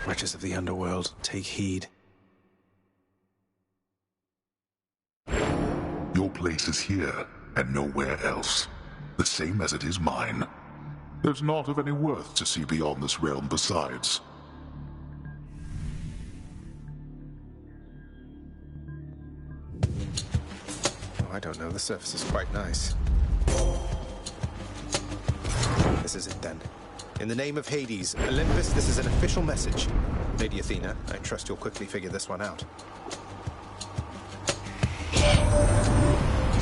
Wretches of the underworld, take heed. Your place is here, and nowhere else. The same as it is mine. There's not of any worth to see beyond this realm besides. Oh, I don't know, the surface is quite nice. This is it then. In the name of Hades, Olympus, this is an official message. Lady Athena, I trust you'll quickly figure this one out.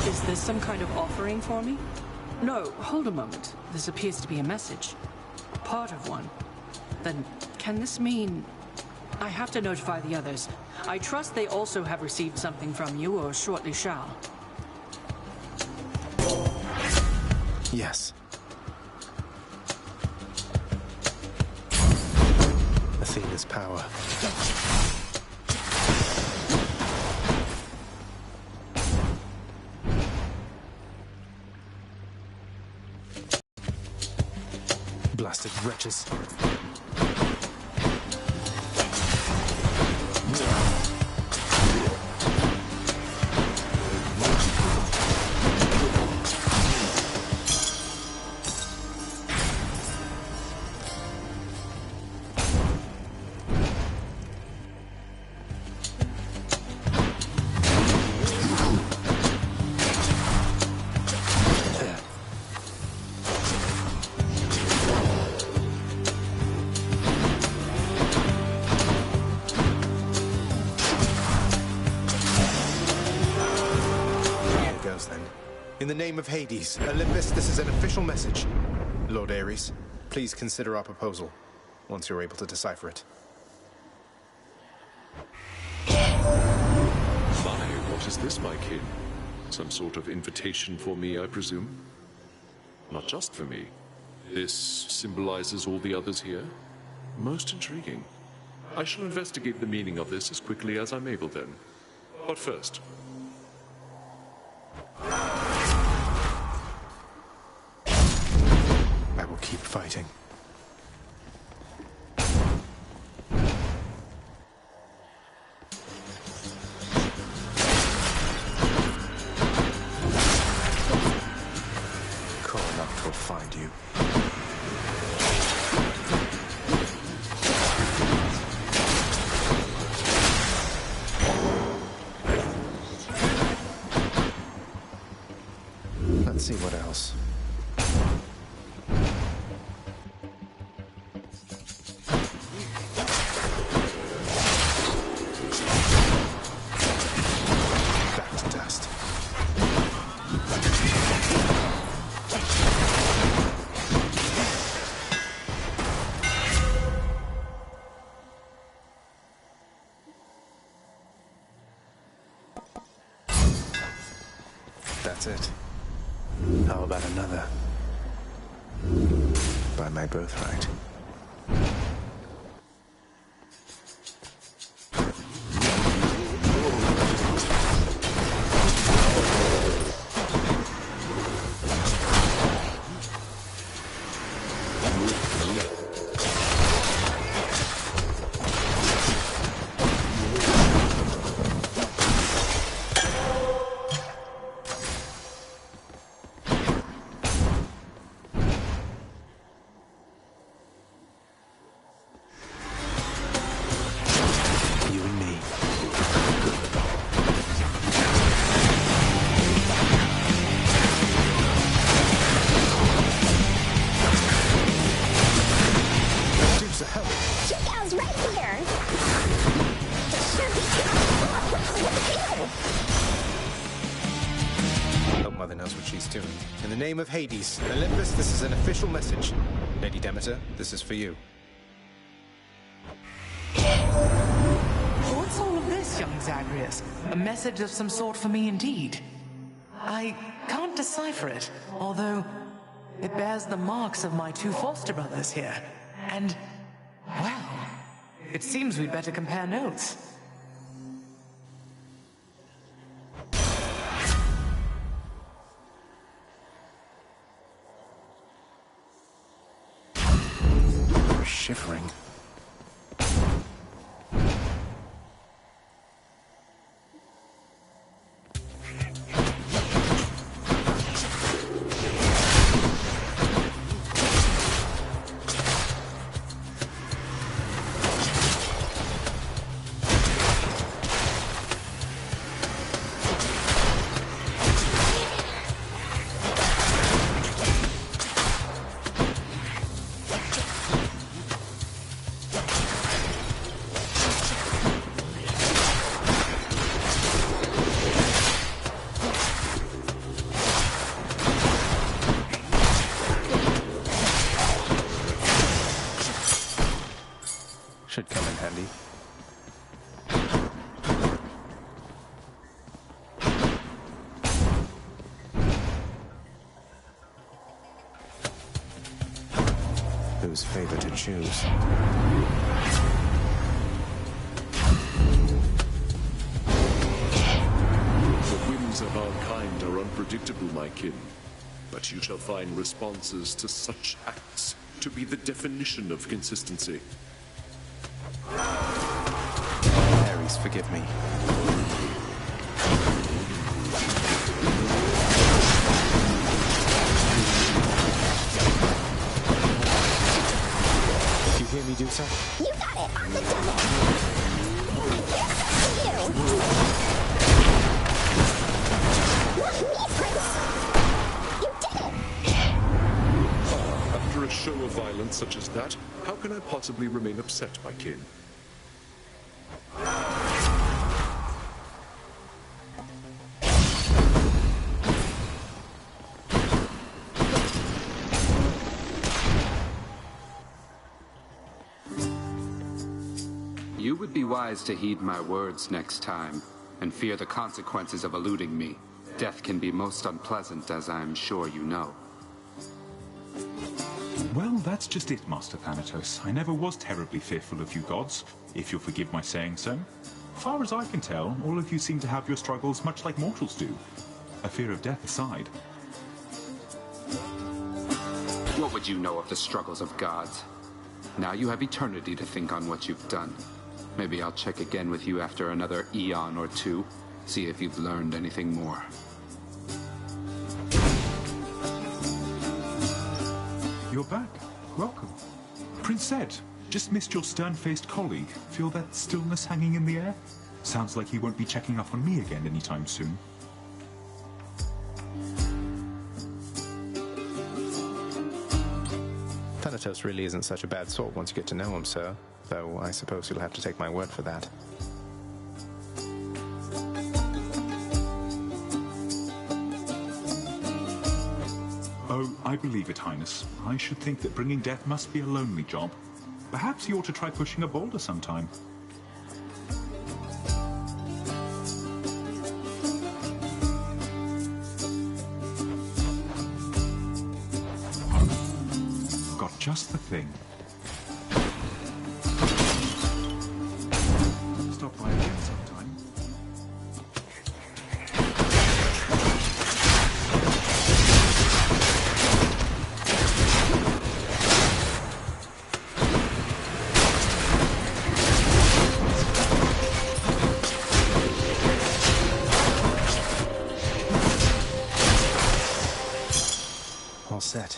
Is this some kind of offering for me? No, hold a moment. This appears to be a message. Part of one. Then, can this mean... I have to notify the others. I trust they also have received something from you, or shortly shall. Yes. Athena's power. Blasted wretches. In the name of Hades, Olympus, this is an official message. Lord Ares, please consider our proposal, once you're able to decipher it. My, what is this, my kin? Some sort of invitation for me, I presume? Not just for me. This symbolizes all the others here? Most intriguing. I shall investigate the meaning of this as quickly as I'm able then. But first... I will keep fighting. Corrupt will find you. Let's see what else. That's it. How about another? By my birthright. Mother knows what she's doing. In the name of Hades, Olympus, this is an official message. Lady Demeter, this is for you. What's all of this, young Zagreus? A message of some sort for me indeed. I can't decipher it, although it bears the marks of my two foster brothers here. And, well, it seems we'd better compare notes. Shivering. Should come in handy. Whose favor to choose? The whims of our kind are unpredictable, my kin. But you shall find responses to such acts to be the definition of consistency. Ares, forgive me. You hear me, Medusa? You got it on the double! Here's to you! Not me, Prince! You did it! After a show of violence such as that, how can I possibly remain upset, my kin? You would be wise to heed my words next time, and fear the consequences of eluding me. Death can be most unpleasant, as I'm sure you know. Well, that's just it, Master Thanatos. I never was terribly fearful of you gods, if you'll forgive my saying so. Far as I can tell, all of you seem to have your struggles much like mortals do. A fear of death aside. What would you know of the struggles of gods? Now you have eternity to think on what you've done. Maybe I'll check again with you after another eon or two, see if you've learned anything more. You're back. Welcome. Prince Zed, just missed your stern-faced colleague. Feel that stillness hanging in the air? Sounds like he won't be checking up on me again anytime soon. Thanatos really isn't such a bad sort once you get to know him, sir. Though I suppose you'll have to take my word for that. Oh, I believe it, Highness. I should think that bringing death must be a lonely job. Perhaps you ought to try pushing a boulder sometime. Got just the thing. Stop by again sometime. All set.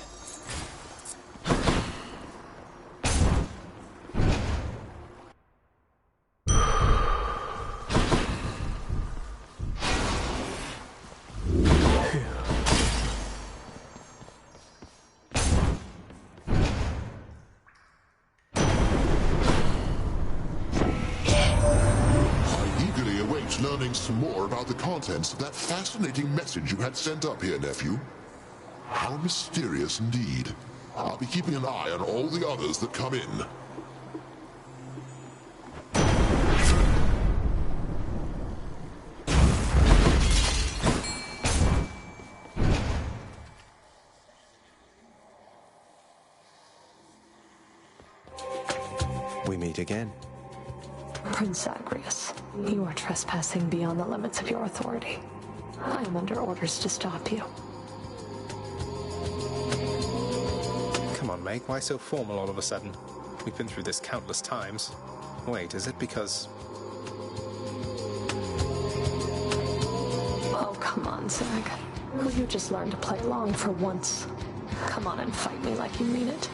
Learning some more about the contents of that fascinating message you had sent up here, nephew. How mysterious indeed. I'll be keeping an eye on all the others that come in. We meet again. Prince Zagreus, you are trespassing beyond the limits of your authority. I am under orders to stop you. Come on, Meg, why so formal all of a sudden? We've been through this countless times. Wait, is it because... Oh, come on, Zag. Will you just learn to play along for once? Come on and fight me like you mean it.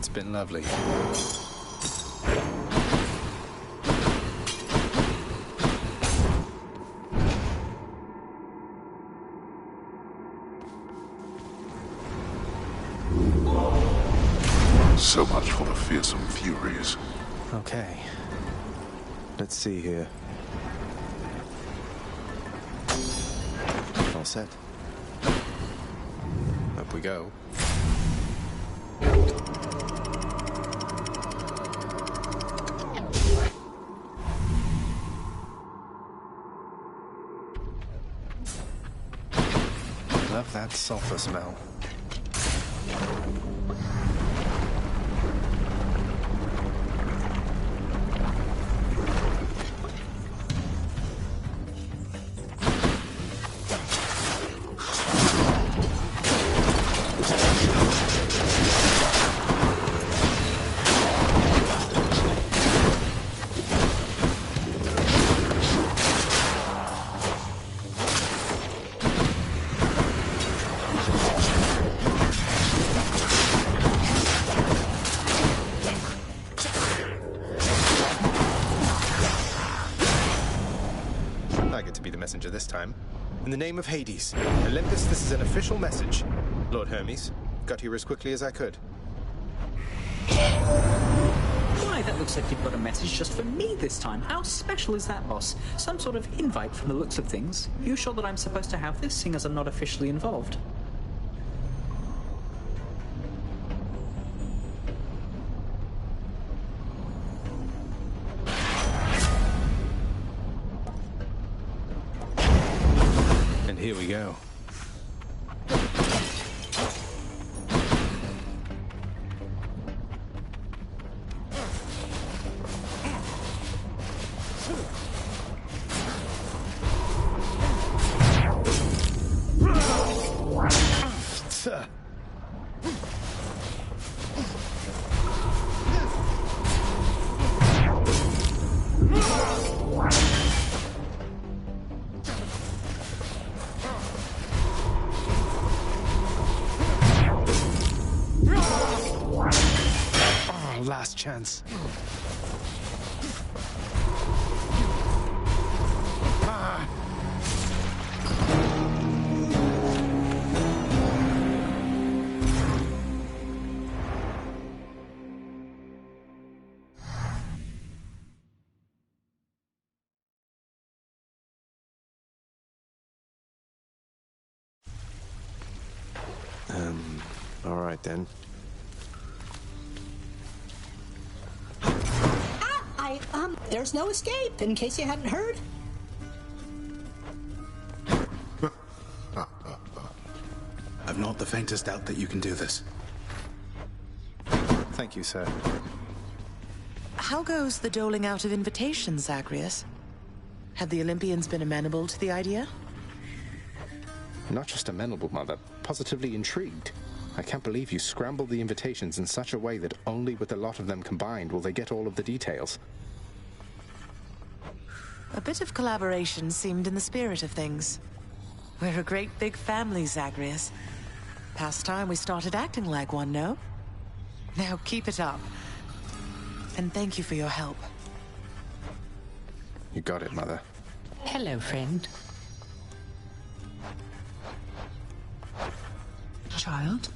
It's been lovely. So much for the fearsome furies. Okay. Let's see here. All set. Up we go. Love that sulfur smell. Messenger this time. In the name of Hades, Olympus, this is an official message. Lord Hermes, got here as quickly as I could. Why, that looks like you've got a message just for me this time. How special is that, boss? Some sort of invite from the looks of things. You sure that I'm supposed to have this, seeing as I'm not officially involved? Here we go. Last chance. All right then. There's no escape, in case you hadn't heard. I've not the faintest doubt that you can do this. Thank you, sir. How goes the doling out of invitations, Zagreus? Have the Olympians been amenable to the idea? Not just amenable, Mother. Positively intrigued. I can't believe you scrambled the invitations in such a way that only with the lot of them combined will they get all of the details. A bit of collaboration seemed in the spirit of things. We're a great big family, Zagreus. Past time we started acting like one, no? Now keep it up. And thank you for your help. You got it, Mother. Hello, friend. Child?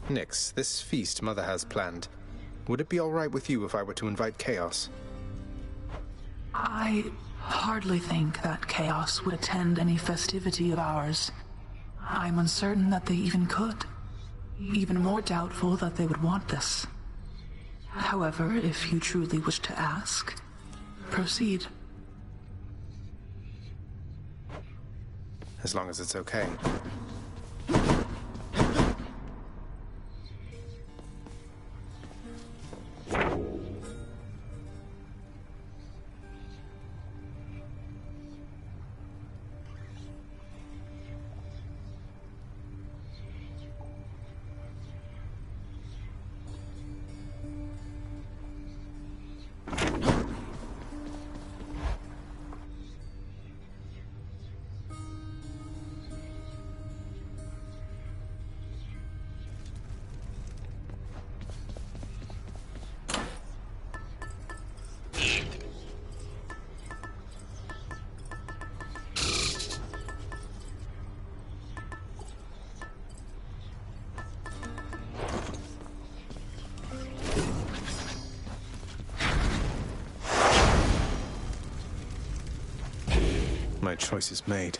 Nix, this feast Mother has planned. Would it be all right with you if I were to invite Chaos? I hardly think that Chaos would attend any festivity of ours. I'm uncertain that they even could. Even more doubtful that they would want this. However, if you truly wish to ask, proceed. As long as it's okay. choice is made.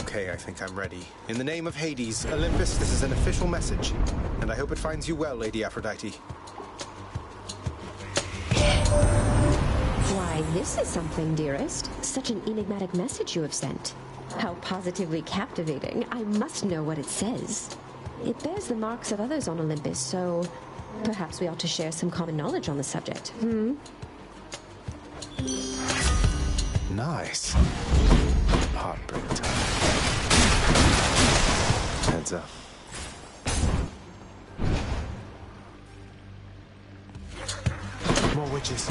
Okay, I think I'm ready. In the name of Hades, Olympus, this is an official message, and I hope it finds you well, Lady Aphrodite. Why, this is something, dearest. Such an enigmatic message you have sent. How positively captivating. I must know what it says. It bears the marks of others on Olympus, so perhaps we ought to share some common knowledge on the subject. Nice. Heartbreak time. Heads up. More witches.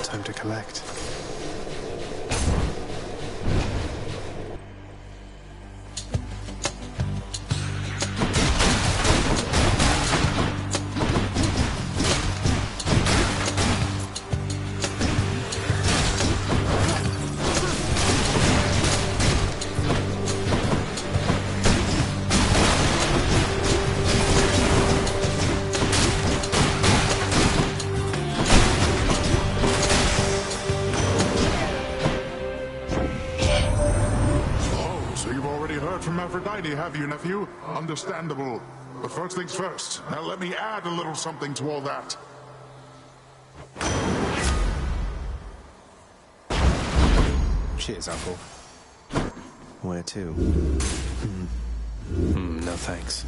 Time to collect. Have you, nephew? Understandable. But first things first. Now let me add a little something to all that. Cheers, Uncle. Where to? No thanks.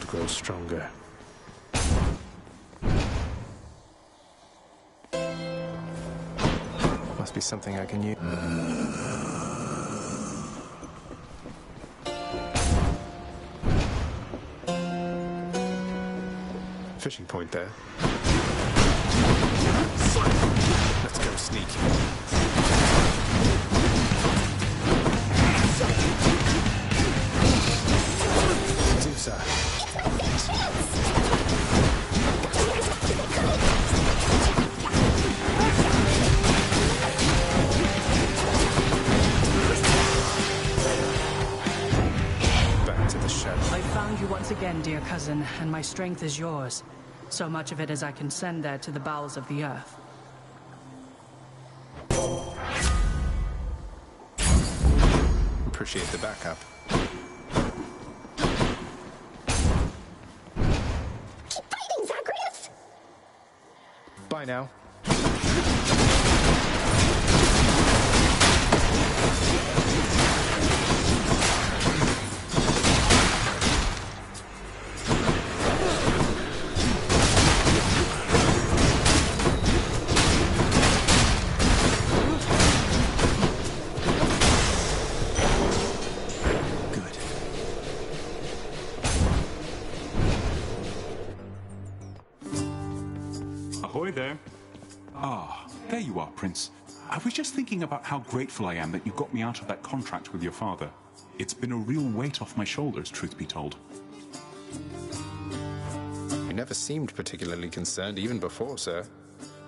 Grow stronger. Must be something I can use. Fishing point there. Let's go sneak. Medusa. I found you once again, dear cousin, and my strength is yours. So much of it as I can send there to the bowels of the earth. Appreciate the backup. Keep fighting, Zagreus! Bye now. Ahoy there. Ah, there you are, Prince. I was just thinking about how grateful I am that you got me out of that contract with your father. It's been a real weight off my shoulders, truth be told. You never seemed particularly concerned even before, sir.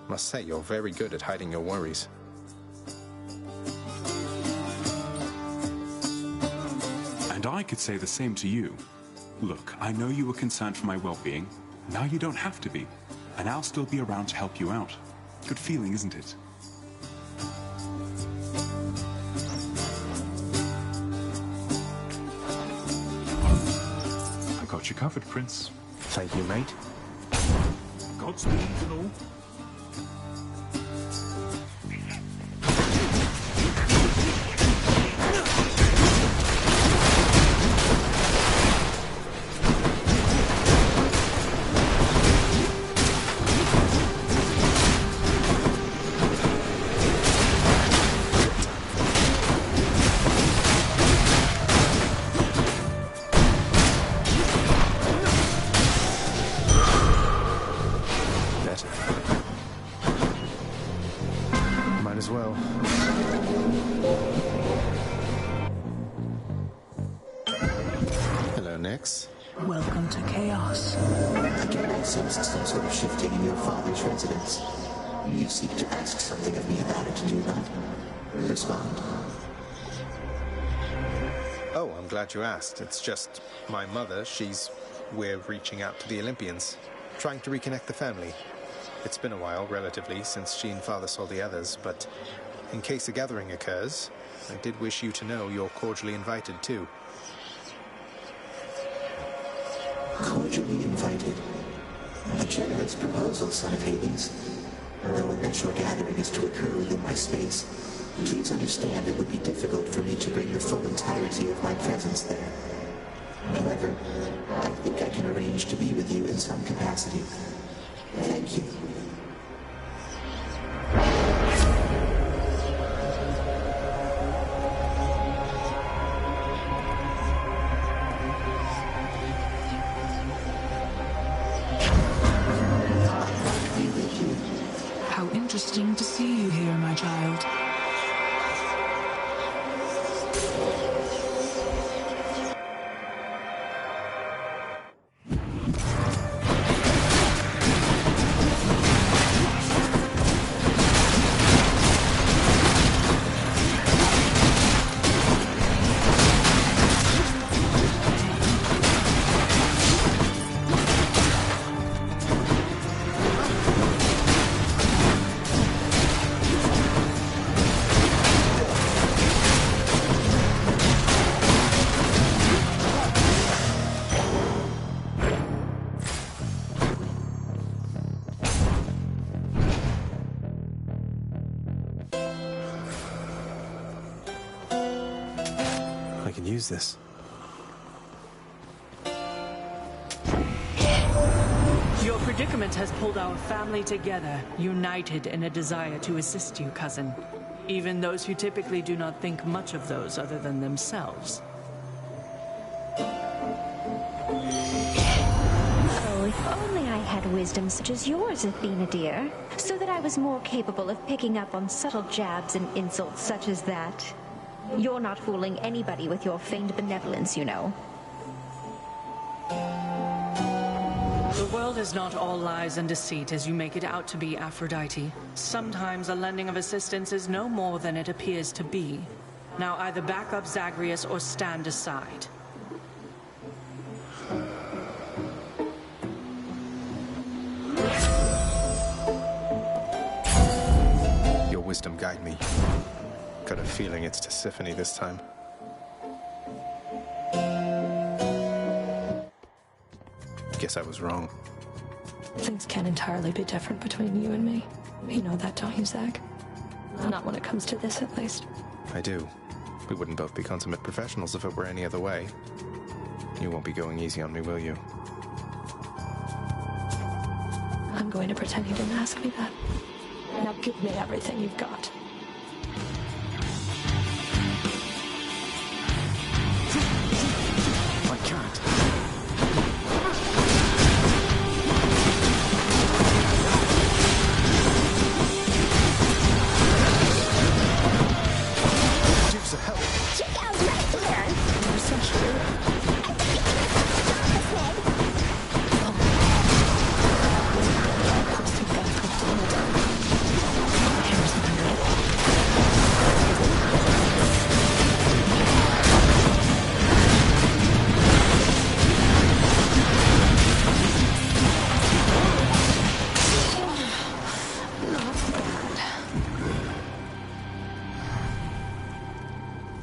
Must say, you're very good at hiding your worries. And I could say the same to you. Look, I know you were concerned for my well-being, Now you don't have to be, and I'll still be around to help you out. Good feeling, isn't it? I got you covered, Prince. Thank you, mate. Godspeed and all. Might as well. Hello, Nix. Welcome to chaos. I can sense some sort of shifting in your father's residence. You seek to ask something of me about it, do you not? Respond. Oh, I'm glad you asked. It's just my mother, we're reaching out to the Olympians, trying to reconnect the family. It's been a while, relatively, since she and Father saw the others, but in case a gathering occurs, I did wish you to know you're cordially invited, too. Cordially invited? A generous proposal, son of Hades. Though a virtual gathering is to occur within my space, please understand it would be difficult for me to bring the full entirety of my presence there. However, I think I can arrange to be with you in some capacity. Thank you. How interesting to see you here, my child. I can use this. Your predicament has pulled our family together, united in a desire to assist you, cousin. Even those who typically do not think much of those other than themselves. Oh, if only I had wisdom such as yours, Athena dear, so that I was more capable of picking up on subtle jabs and insults such as that. You're not fooling anybody with your feigned benevolence, you know. The world is not all lies and deceit as you make it out to be, Aphrodite. Sometimes a lending of assistance is no more than it appears to be. Now either back up Zagreus or stand aside. Your wisdom guide me. Got a feeling it's Tisiphone this time. Guess I was wrong. Things can't entirely be different between you and me. You know that, don't you, Zag? Not when it comes to this, at least. I do. We wouldn't both be consummate professionals if it were any other way. You won't be going easy on me, will you? I'm going to pretend you didn't ask me that. Now give me everything you've got. I can't. Dukes of hell. Check out right here! You're so sure.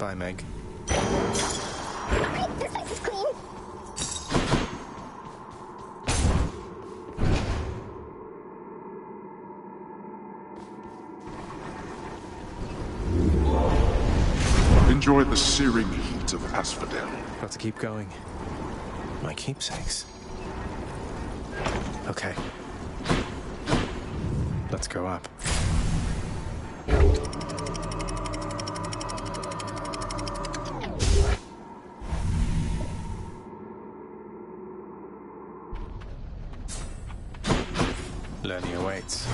Bye, Meg. Quick, this place is clean. Enjoy the searing heat of Asphodel. Got to keep going. My keepsakes. Okay. Let's go up. Learning awaits.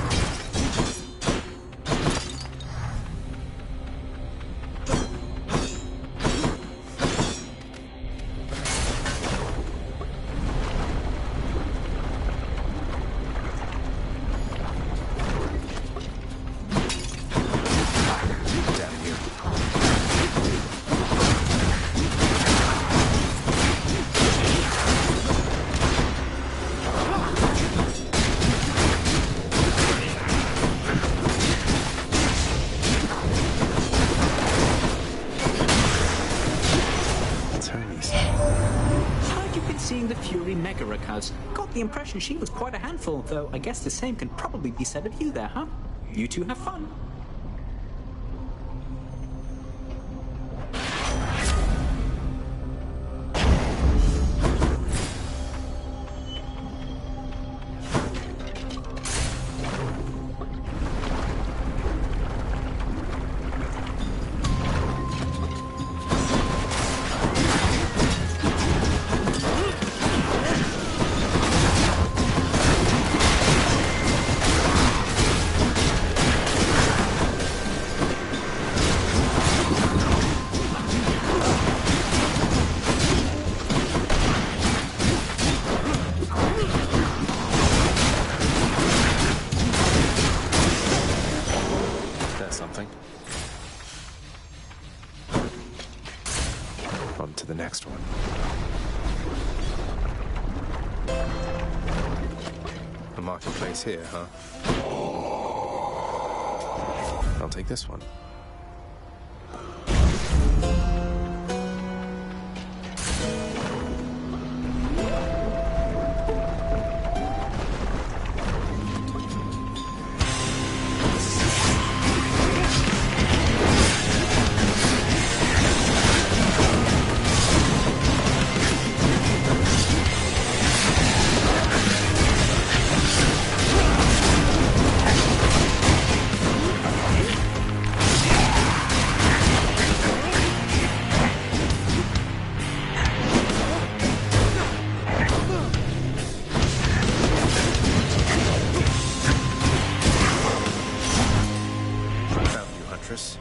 Got the impression she was quite a handful, though I guess the same can probably be said of you there, huh? You two have fun. On to the next one. A marketplace here, huh? I'll take this one.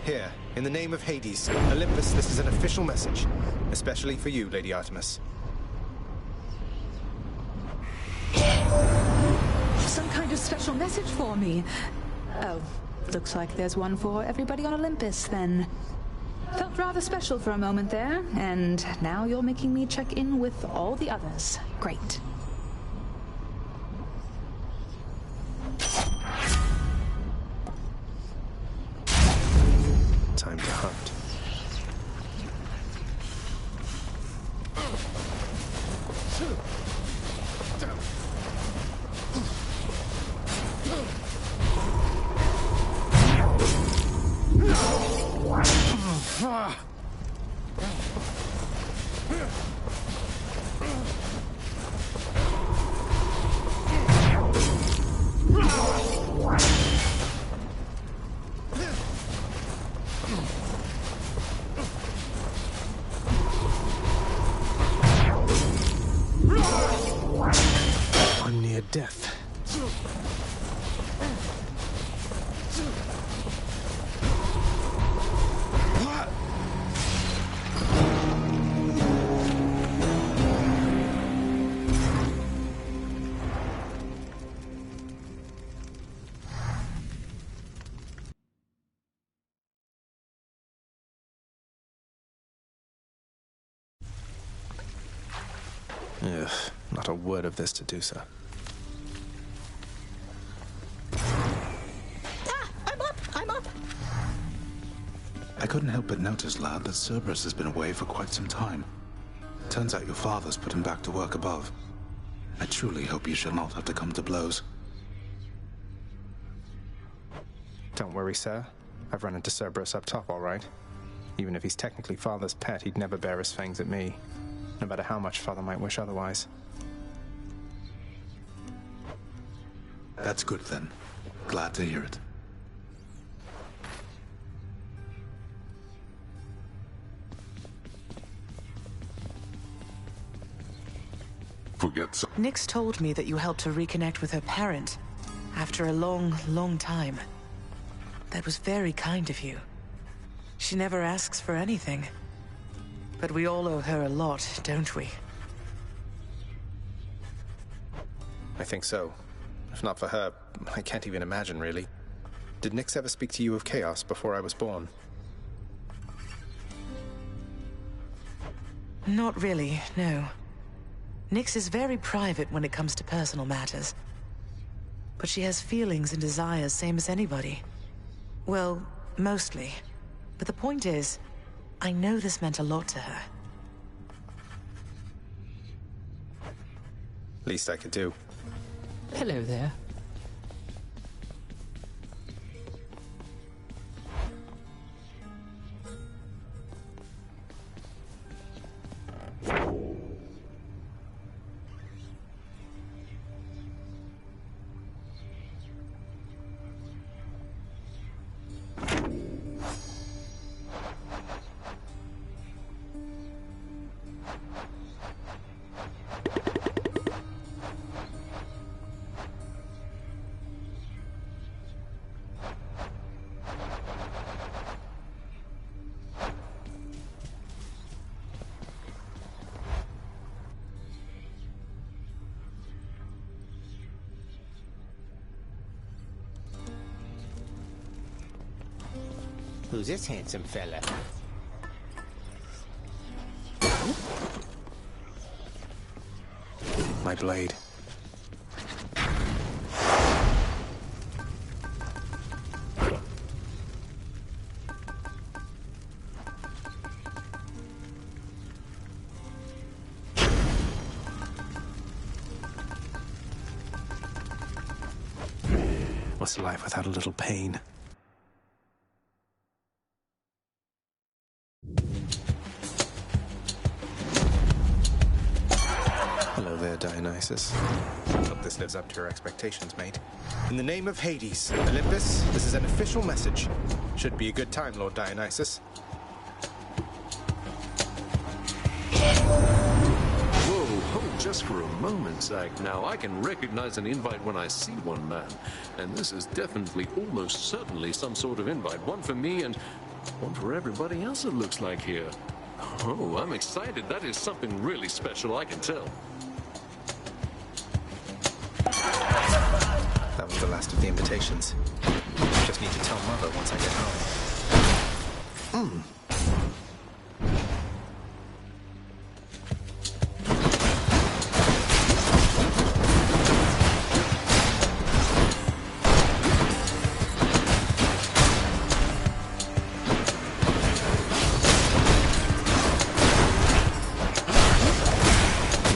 Here, in the name of Hades, Olympus, this is an official message. Especially for you, Lady Artemis. Some kind of special message for me. Oh, looks like there's one for everybody on Olympus, then. Felt rather special for a moment there, and now you're making me check in with all the others. Great. Time to hunt. One near death. Ugh, not a word of this to do, sir. Ah! I'm up! I'm up! I couldn't help but notice, lad, that Cerberus has been away for quite some time. Turns out your father's put him back to work above. I truly hope you shall not have to come to blows. Don't worry, sir. I've run into Cerberus up top, all right. Even if he's technically Father's pet, he'd never bear his fangs at me, no matter how much Father might wish otherwise. That's good, then. Glad to hear it. Nyx told me that you helped her reconnect with her parent after a long, long time. That was very kind of you. She never asks for anything. But we all owe her a lot, don't we? I think so. If not for her, I can't even imagine, really. Did Nyx ever speak to you of chaos before I was born? Not really, no. Nyx is very private when it comes to personal matters. But she has feelings and desires, same as anybody. Well, mostly. But the point is, I know this meant a lot to her. Least I could do. Hello there. Who's this handsome fella? My blade. What's life without a little pain? Hello there, Dionysus. Hope this lives up to your expectations, mate. In the name of Hades, Olympus, this is an official message. Should be a good time, Lord Dionysus. Whoa, hold just for a moment, Zach. Now, I can recognize an invite when I see one, man. And this is definitely, almost certainly, some sort of invite. One for me and one for everybody else, it looks like here. Oh, I'm excited. That is something really special, I can tell. That was the last of the invitations. Just need to tell Mother once I get home.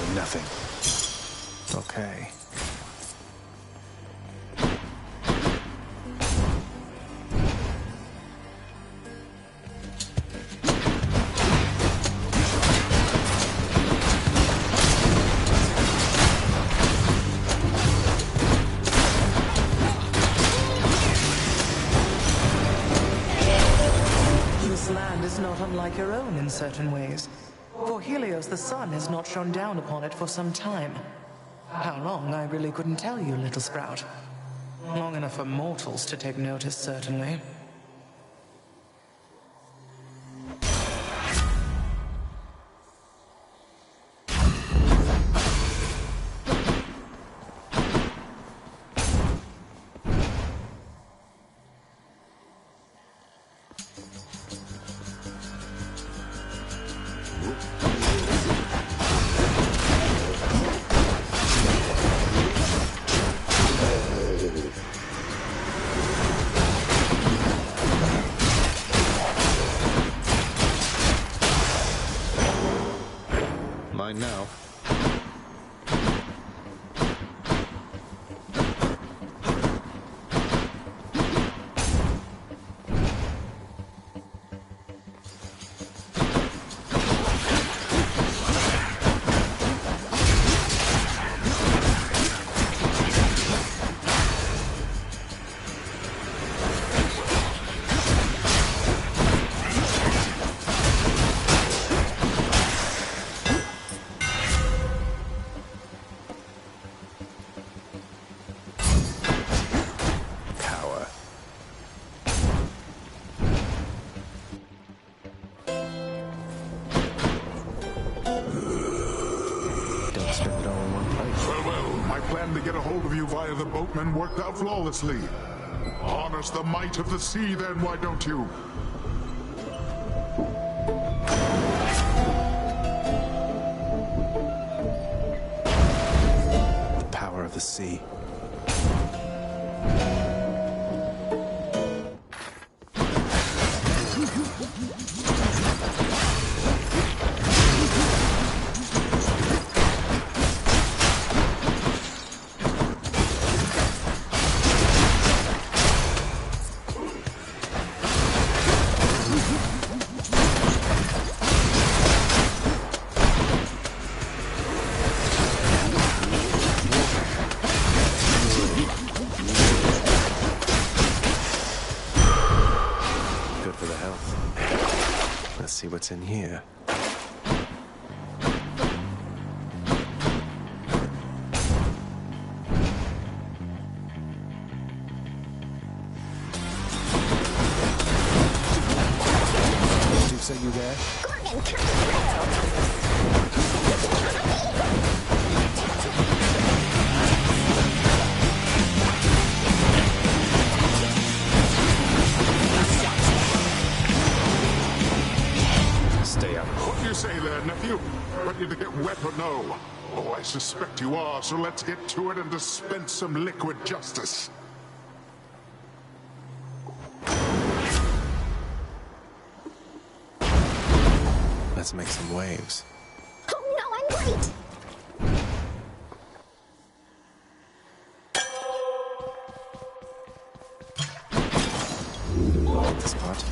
You're nothing. Okay. This land is not unlike your own in certain ways. For Helios, the sun has not shone down upon it for some time. How long, I really couldn't tell you, little sprout. Long enough for mortals to take notice, certainly. plan to get a hold of you via the boatmen worked out flawlessly. Harness the might of the sea then, why don't you? The power of the sea. See what's in here. Deuce, are you there? Gorgon, come through! What do you say there, nephew? Ready to get wet or no? Oh, I suspect you are, so let's get to it and dispense some liquid justice. Let's make some waves. Oh no, I'm late! Hit the spot.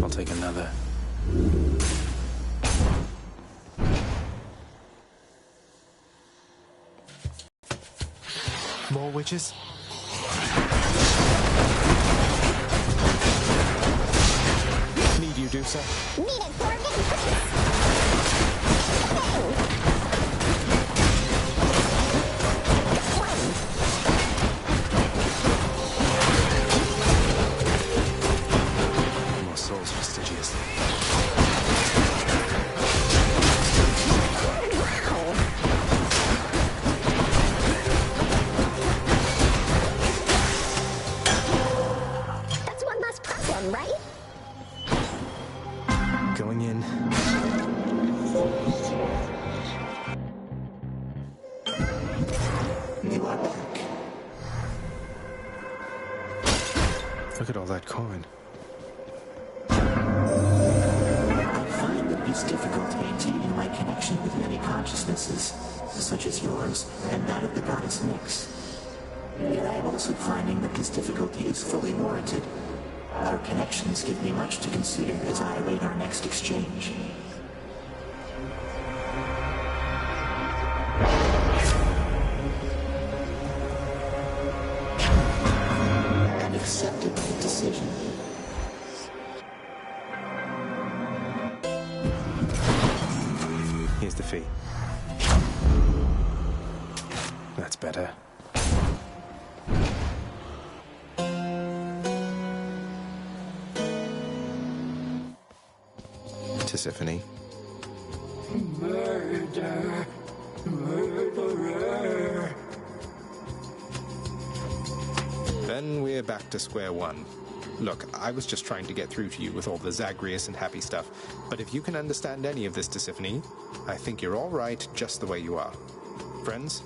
I'll take another. More witches? Need you, Deucer. Need it, Gorgon! More souls, prestigious. That's one less problem, right? Going in. You are back. Look at all that coin. I find that it's difficult maintaining my connection with many consciousnesses, such as yours and that of the goddess Nyx. Yet I am also finding that this difficulty is fully warranted. Our connections give me much to consider as I await our next exchange. An acceptable decision. Here's the fee. That's better. Tisiphone. Murder. Murderer. Then we're back to square one. Look, I was just trying to get through to you with all the Zagreus and happy stuff, but if you can understand any of this, Tisiphone, I think you're all right just the way you are. Friends?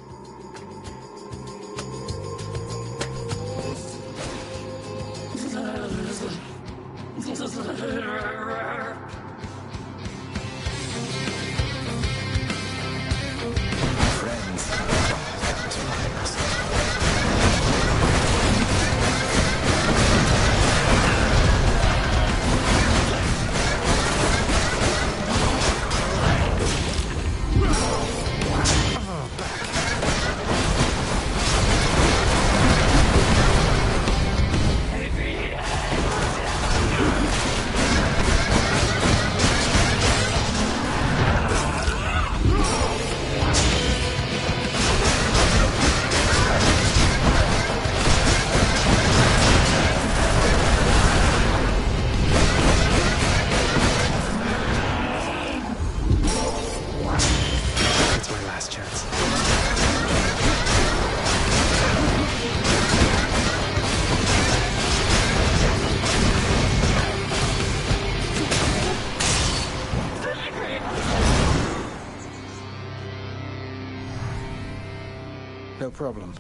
No problem.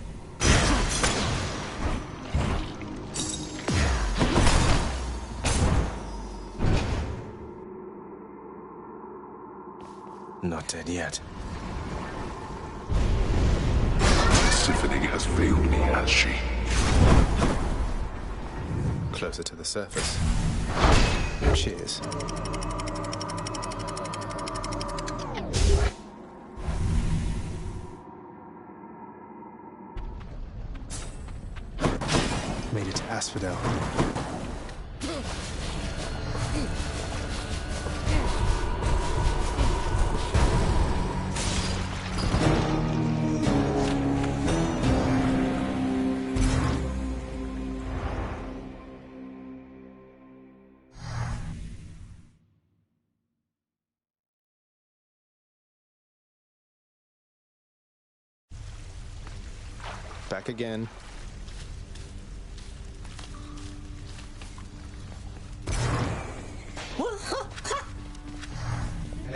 Not dead yet. Tisiphone has failed me, has she? Closer to the surface. Cheers. Made it to Asphodel. Back again.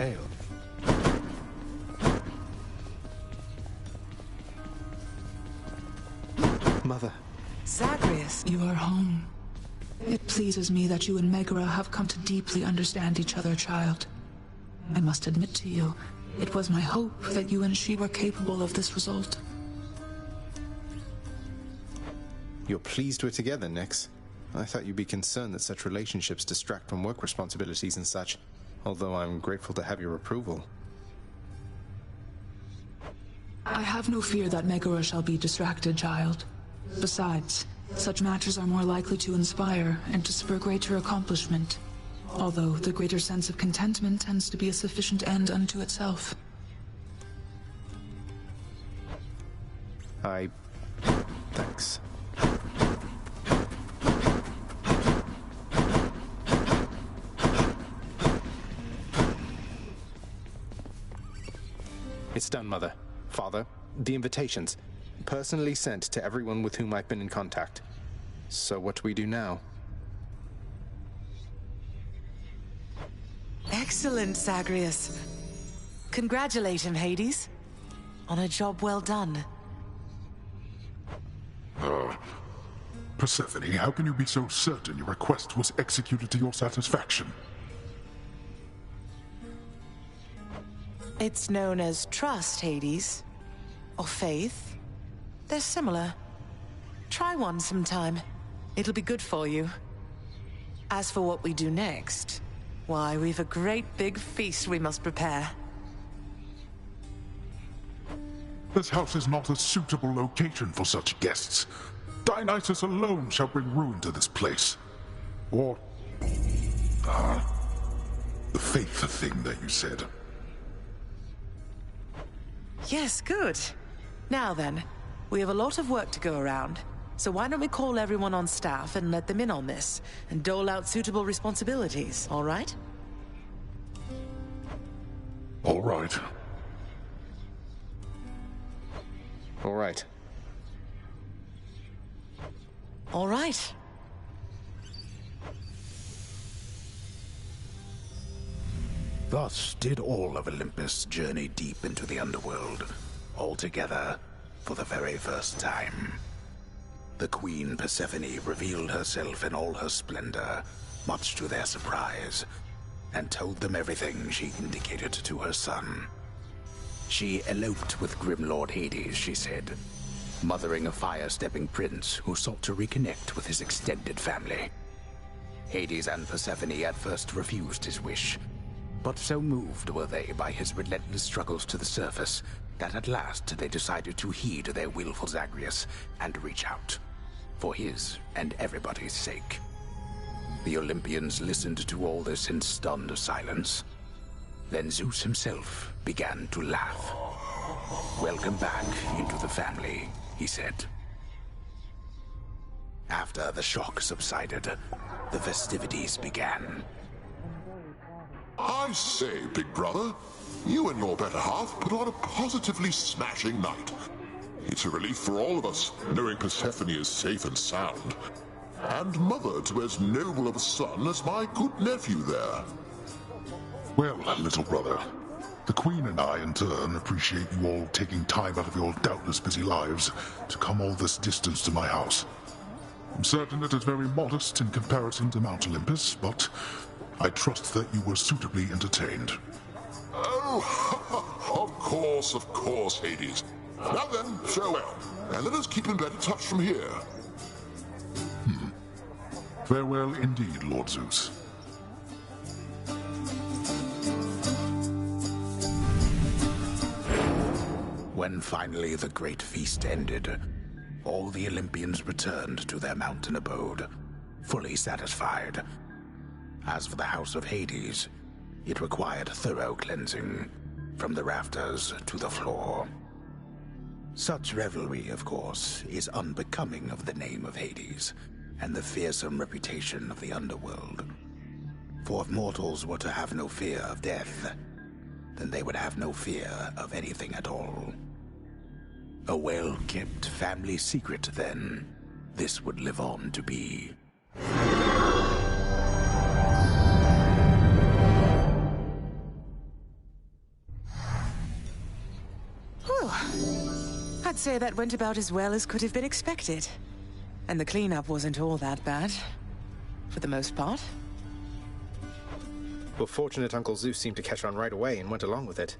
Ale. Mother. Zagreus, you are home. It pleases me that you and Megara have come to deeply understand each other, child. I must admit to you, it was my hope that you and she were capable of this result. You're pleased we're together, Nyx. I thought you'd be concerned that such relationships distract from work responsibilities and such, although I'm grateful to have your approval. I have no fear that Megara shall be distracted, child. Besides, such matters are more likely to inspire and to spur greater accomplishment, although the greater sense of contentment tends to be a sufficient end unto itself. Thanks. It's done, Mother. Father, the invitations, personally sent to everyone with whom I've been in contact. So what do we do now? Excellent, Zagreus. Congratulate him, Hades. On a job well done. Persephone, how can you be so certain your request was executed to your satisfaction? It's known as trust, Hades. Or faith. They're similar. Try one sometime. It'll be good for you. As for what we do next, why, we've a great big feast we must prepare. This house is not a suitable location for such guests. Dionysus alone shall bring ruin to this place. Or... the faith thing that you said. Yes, good. Now then, we have a lot of work to go around, so why don't we call everyone on staff and let them in on this, and dole out suitable responsibilities, all right? All right. All right. All right. Thus did all of Olympus journey deep into the underworld, all together for the very first time. The Queen Persephone revealed herself in all her splendor, much to their surprise, and told them everything she indicated to her son. She eloped with Grim Lord Hades, she said, mothering a fire-stepping prince who sought to reconnect with his extended family. Hades and Persephone at first refused his wish, but so moved were they by his relentless struggles to the surface that at last they decided to heed their willful Zagreus and reach out, for his and everybody's sake. The Olympians listened to all this in stunned silence. Then Zeus himself began to laugh. "Welcome back into the family," he said. After the shock subsided, the festivities began. I say, big brother, you and your better half put on a positively smashing night. It's a relief for all of us, knowing Persephone is safe and sound. And mother to as noble of a son as my good nephew there. Well, little brother, the Queen and I, in turn, appreciate you all taking time out of your doubtless busy lives to come all this distance to my house. I'm certain it is very modest in comparison to Mount Olympus, but I trust that you were suitably entertained. Oh, of course, Hades. Now then, farewell, and let us keep in better touch from here. Farewell indeed, Lord Zeus. When finally the great feast ended, all the Olympians returned to their mountain abode, fully satisfied. As for the house of Hades, it required thorough cleansing, from the rafters to the floor. Such revelry, of course, is unbecoming of the name of Hades, and the fearsome reputation of the underworld. For if mortals were to have no fear of death, then they would have no fear of anything at all. A well-kept family secret, then, this would live on to be. Whew. I'd say that went about as well as could have been expected. And the cleanup wasn't all that bad, for the most part. Well, fortunate Uncle Zeus seemed to catch on right away and went along with it.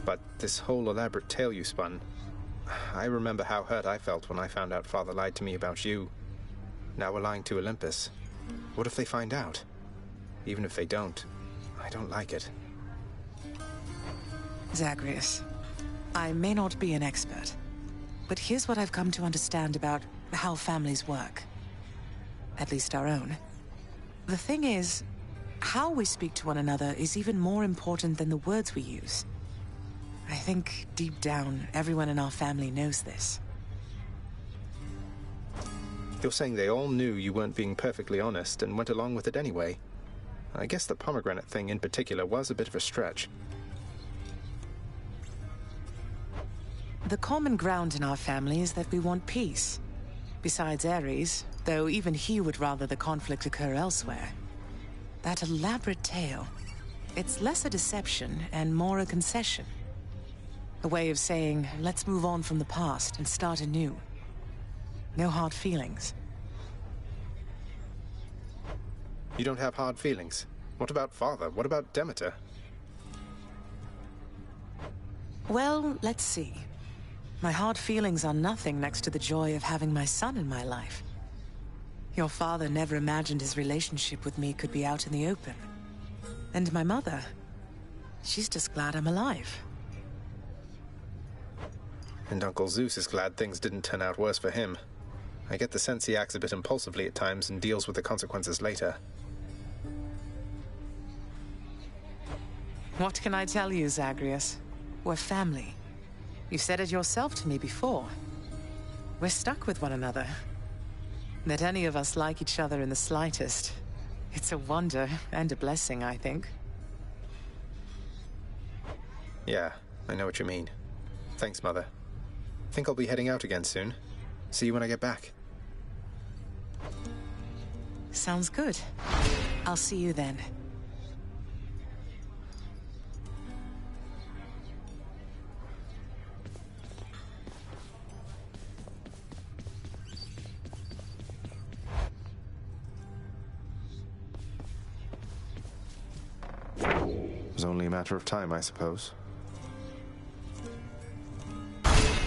But this whole elaborate tale you spun, I remember how hurt I felt when I found out Father lied to me about you. Now we're lying to Olympus. What if they find out? Even if they don't, I don't like it. Zagreus, I may not be an expert, but here's what I've come to understand about how families work. At least our own. The thing is, how we speak to one another is even more important than the words we use. I think, deep down, everyone in our family knows this. You're saying they all knew you weren't being perfectly honest and went along with it anyway. I guess the pomegranate thing in particular was a bit of a stretch. The common ground in our family is that we want peace. Besides Ares, though even he would rather the conflict occur elsewhere. That elaborate tale, it's less a deception and more a concession. A way of saying, let's move on from the past and start anew. No hard feelings. You don't have hard feelings? What about Father? What about Demeter? Well, let's see. My hard feelings are nothing next to the joy of having my son in my life. Your father never imagined his relationship with me could be out in the open. And my mother, she's just glad I'm alive. And Uncle Zeus is glad things didn't turn out worse for him. I get the sense he acts a bit impulsively at times and deals with the consequences later. What can I tell you, Zagreus? We're family. You said it yourself to me before. We're stuck with one another. That any of us like each other in the slightest. It's a wonder and a blessing, I think. Yeah, I know what you mean. Thanks, Mother. Think I'll be heading out again soon. See you when I get back. Sounds good. I'll see you then. was only a matter of time, I suppose.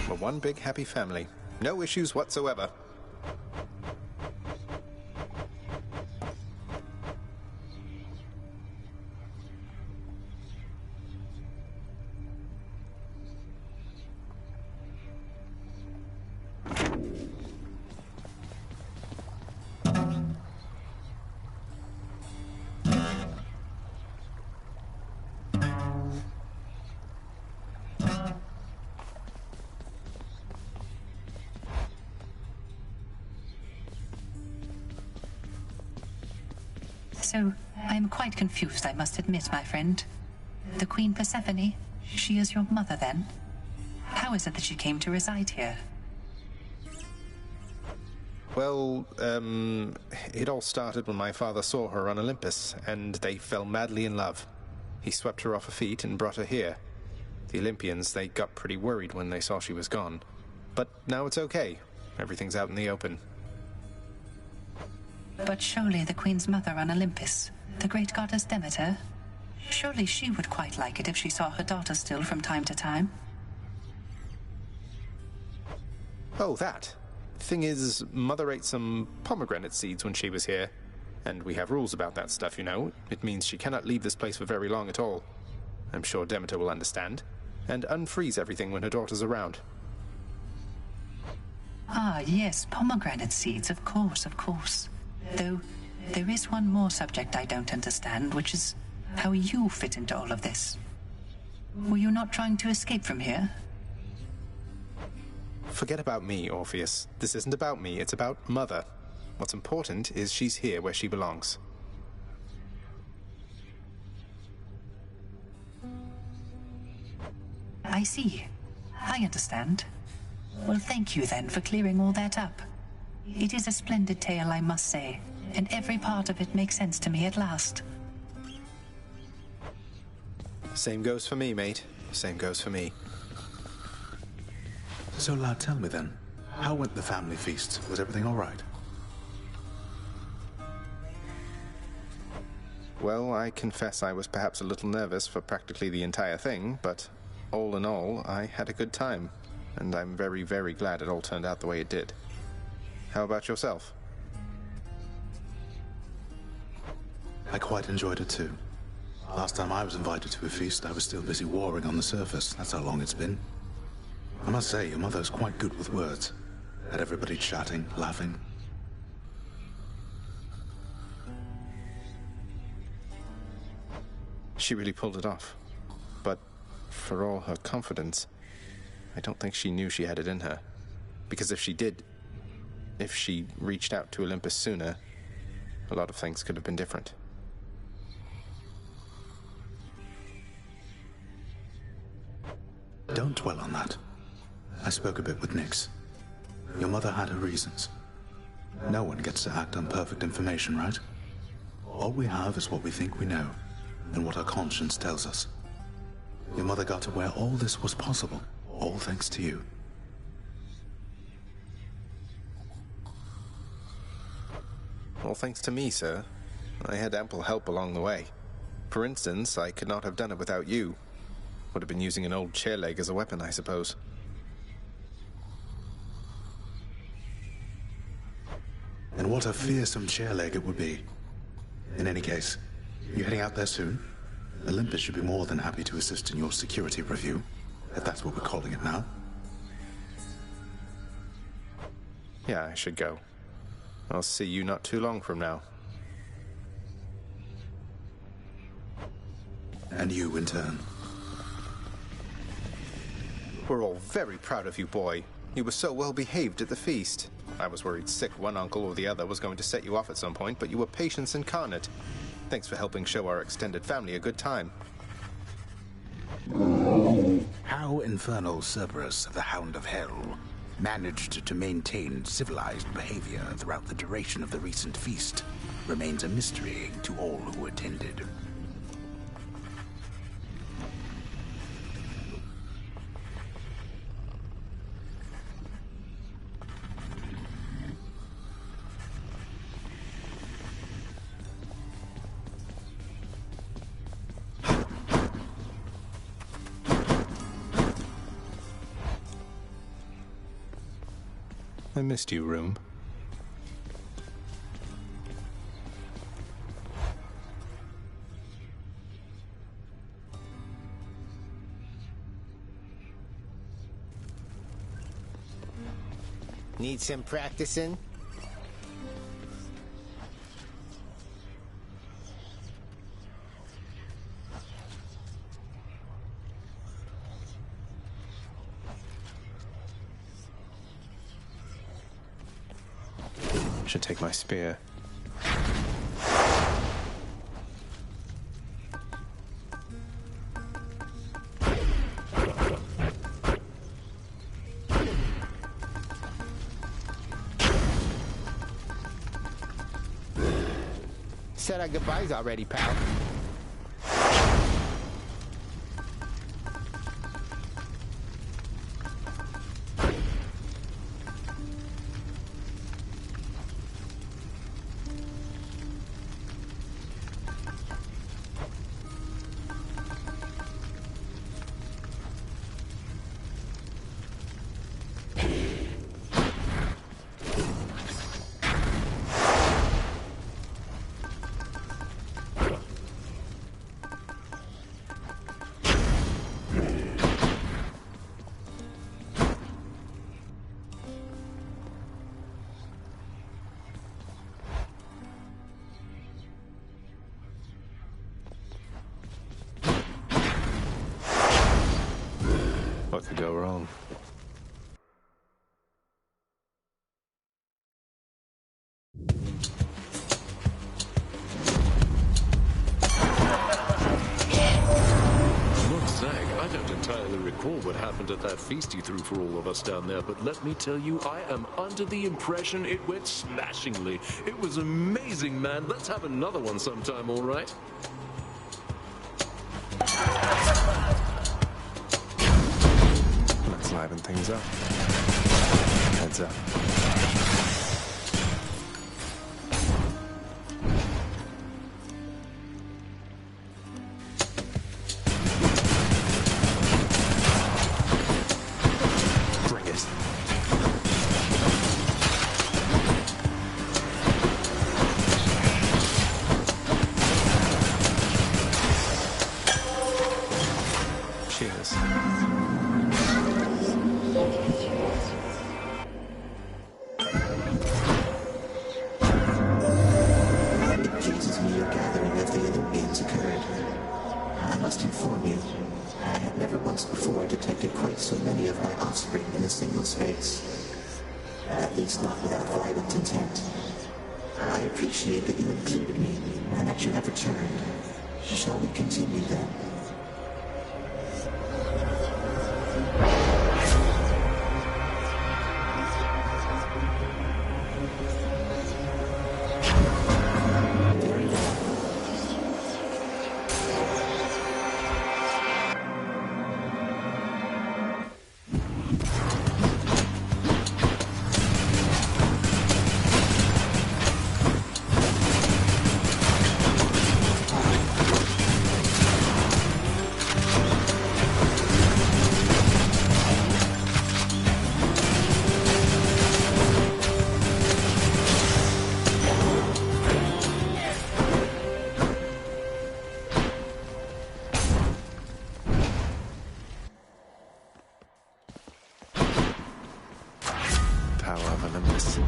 We're one big happy family. No issues whatsoever. So, I'm quite confused, I must admit, my friend. The Queen Persephone, she is your mother, then? How is it that she came to reside here? Well, it all started when my father saw her on Olympus, and they fell madly in love. He swept her off her feet and brought her here. The Olympians, they got pretty worried when they saw she was gone. But now it's okay. Everything's out in the open. But surely the Queen's mother on Olympus, the great goddess Demeter, surely she would quite like it if she saw her daughter still from time to time. Oh, that. Thing is, Mother ate some pomegranate seeds when she was here. And we have rules about that stuff, you know. It means she cannot leave this place for very long at all. I'm sure Demeter will understand. And unfreeze everything when her daughter's around. Ah, yes, pomegranate seeds, of course, of course. Though, there is one more subject I don't understand, which is how you fit into all of this. Were you not trying to escape from here? Forget about me, Orpheus. This isn't about me, it's about Mother. What's important is she's here where she belongs. I see. I understand. Well, thank you then for clearing all that up. It is a splendid tale, I must say, and every part of it makes sense to me at last. Same goes for me, mate. Same goes for me. So, lad, tell me then, how went the family feast? Was everything all right? Well, I confess I was perhaps a little nervous for practically the entire thing, but all in all, I had a good time, and I'm very, very glad it all turned out the way it did. How about yourself? I quite enjoyed it too. Last time I was invited to a feast, I was still busy warring on the surface. That's how long it's been. I must say, your mother's quite good with words. Had everybody chatting, laughing. She really pulled it off. But for all her confidence, I don't think she knew she had it in her. Because if she did, if she reached out to Olympus sooner, a lot of things could have been different. Don't dwell on that. I spoke a bit with Nyx. Your mother had her reasons. No one gets to act on perfect information, right? All we have is what we think we know, and what our conscience tells us. Your mother got to where all this was possible, all thanks to you. All thanks to me, sir. I had ample help along the way. For instance, I could not have done it without you. Would have been using an old chair leg as a weapon, I suppose. And what a fearsome chair leg it would be. In any case, you heading out there soon? Olympus should be more than happy to assist in your security review, if that's what we're calling it now. Yeah, I should go. I'll see you not too long from now. And you in turn. We're all very proud of you, boy. You were so well behaved at the feast. I was worried sick one uncle or the other was going to set you off at some point, but you were patience incarnate. Thanks for helping show our extended family a good time. How infernal Cerberus of the Hound of Hell managed to maintain civilized behavior throughout the duration of the recent feast remains a mystery to all who attended. I missed you, room. Need some practicing? Should take my spear. Said our goodbyes already, pal. What could go wrong? Look, Zag, I don't entirely recall what happened at that feast you threw for all of us down there, but let me tell you, I am under the impression it went smashingly. It was amazing, man. Let's have another one sometime, all right? Let's liven things up. Heads up. Bring it. Cheers. It pleases me your gathering of the Olympians occurred. I must inform you, I have never once before detected quite so many of my offspring in a single space. At least not without violent intent. I appreciate that you included me, and that you have returned. Shall we continue then? Power of Olympus.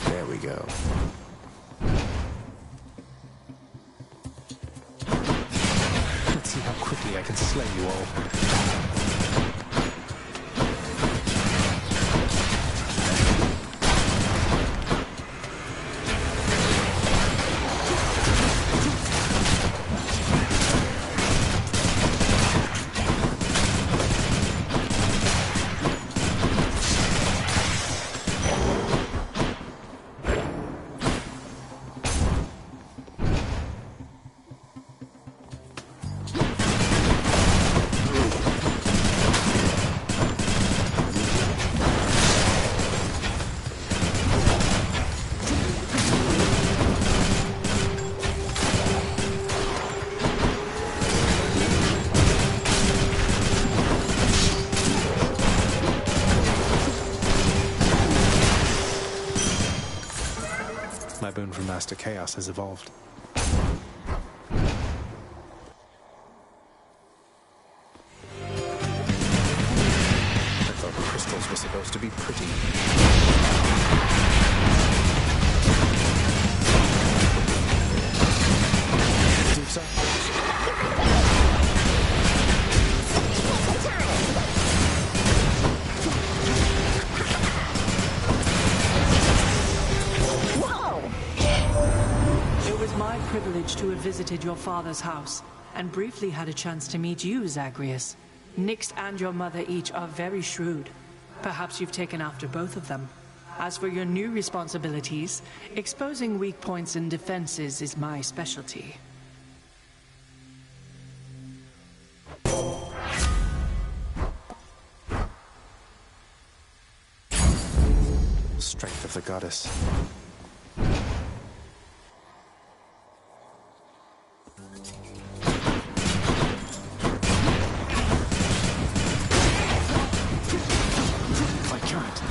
There we go. Let's see how quickly I can slay you all. Master Chaos has evolved. I thought crystals were supposed to be pretty. Deep side. It was my privilege to have visited your father's house, and briefly had a chance to meet you, Zagreus. Nyx and your mother each are very shrewd. Perhaps you've taken after both of them. As for your new responsibilities, exposing weak points and defenses is my specialty. Strength of the goddess. I can't.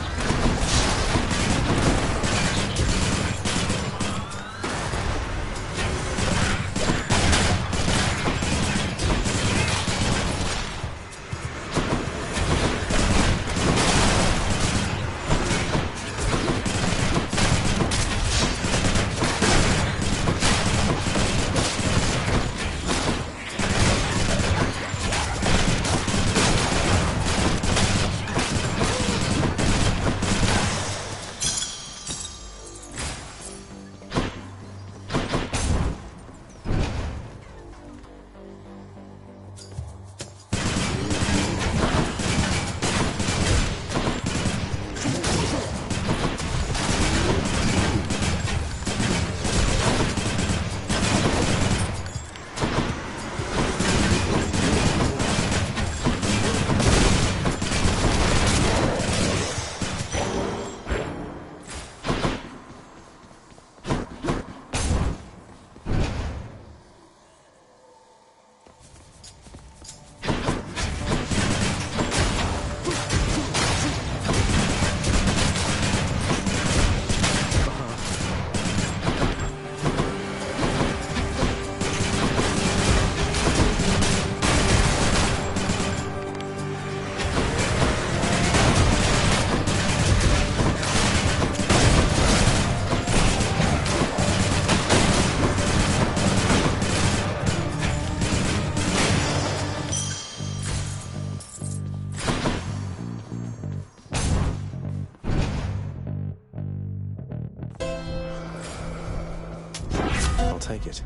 I'll take it.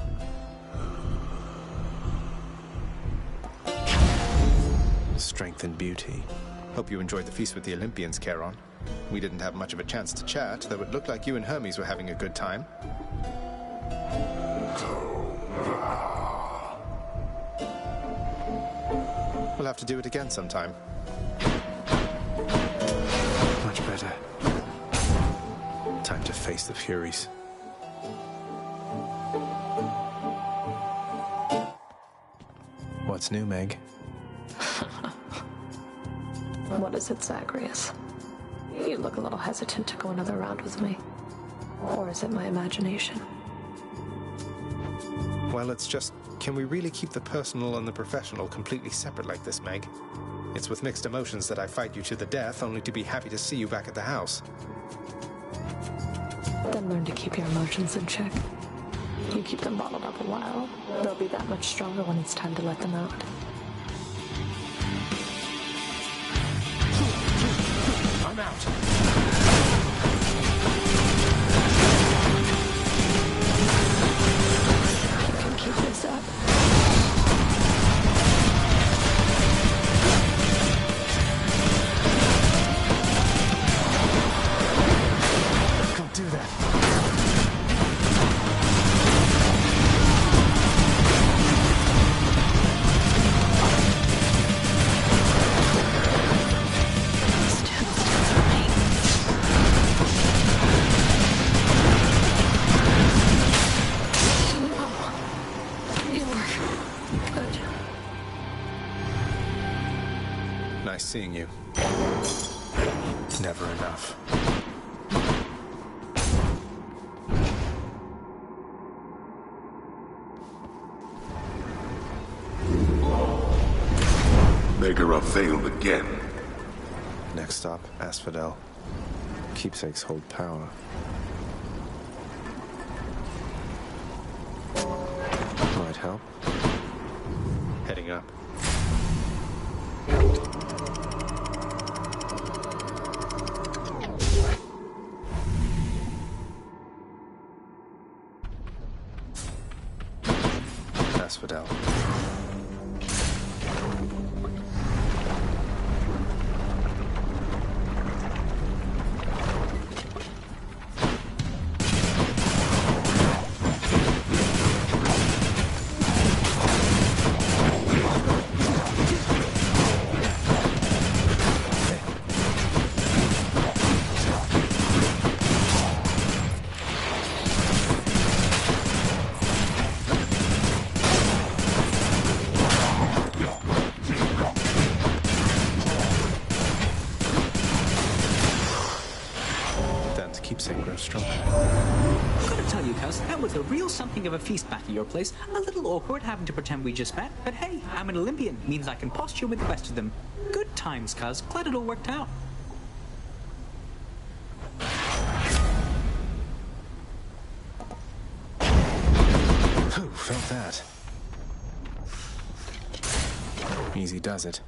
Strength and beauty. Hope you enjoyed the feast with the Olympians, Charon. We didn't have much of a chance to chat, though it looked like you and Hermes were having a good time. We'll have to do it again sometime. Much better. Time to face the Furies. What's new, Meg? What is it, Zagreus? You look a little hesitant to go another round with me. Or is it my imagination? Well, it's just, can we really keep the personal and the professional completely separate like this, Meg? It's with mixed emotions that I fight you to the death, only to be happy to see you back at the house. Then learn to keep your emotions in check. You keep them bottled up a while, they'll be that much stronger when it's time to let them out. I'm out. You can keep this up. Can't do that. Nice seeing you. Never enough. Omega availed again. Next stop, Asphodel. Keepsakes hold power. Might help. Heading up. Asphodel. Keepsake grows stronger. I've got to tell you, Cuz, that was a real something of a feast back at your place. A little awkward having to pretend we just met, but hey, I'm an Olympian. Means I can posture with the best of them. Good times, Cuz. Glad it all worked out. Whew, felt that. Easy does it.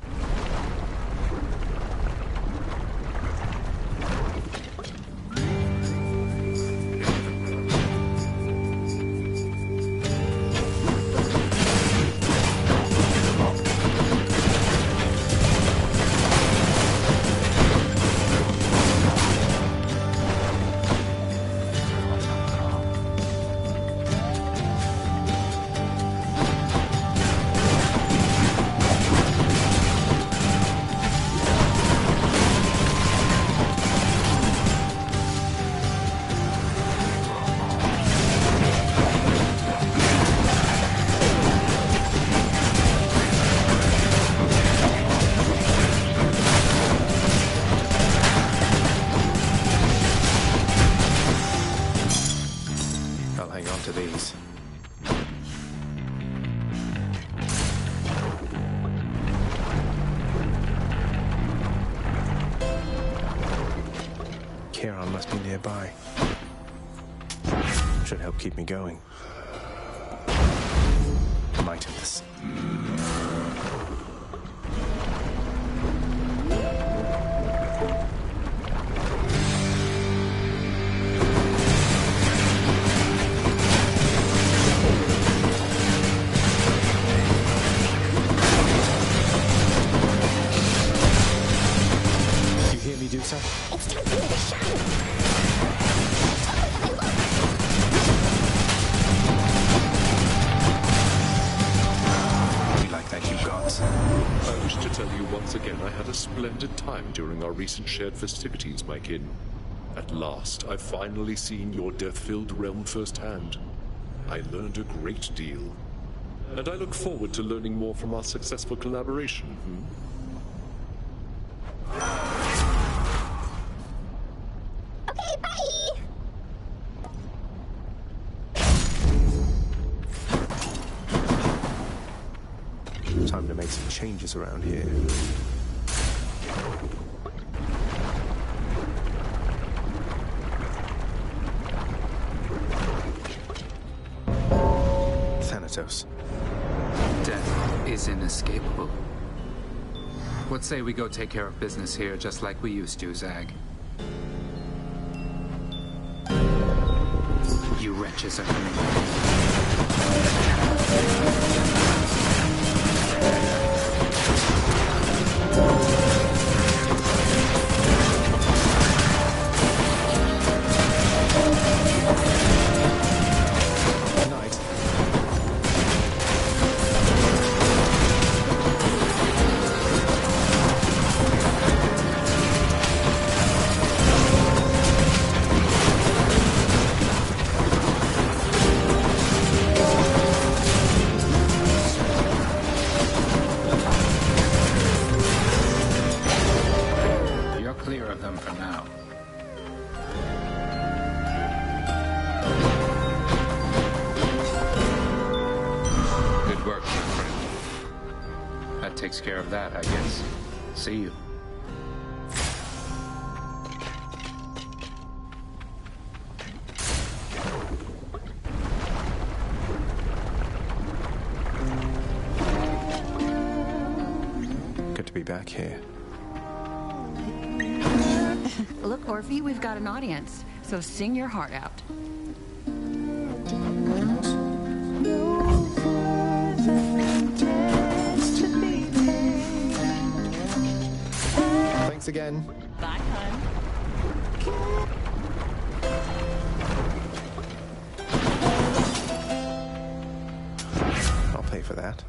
These. Charon must be nearby. Should help keep me going. Might of this. Medusa? It's time for me to shine! We like that, you gods. I wish to tell you once again I had a splendid time during our recent shared festivities, my kin. At last, I've finally seen your death-filled realm firsthand. I learned a great deal. And I look forward to learning more from our successful collaboration, Okay, bye! Time to make some changes around here. Thanatos. Death is inescapable. What say we go take care of business here just like we used to, Zag? You wretches are coming. takes care of that, I guess. See you. Good to be back here. Look, Orphe, we've got an audience, so sing your heart out. Thanks again. Bye, hon. I'll pay for that.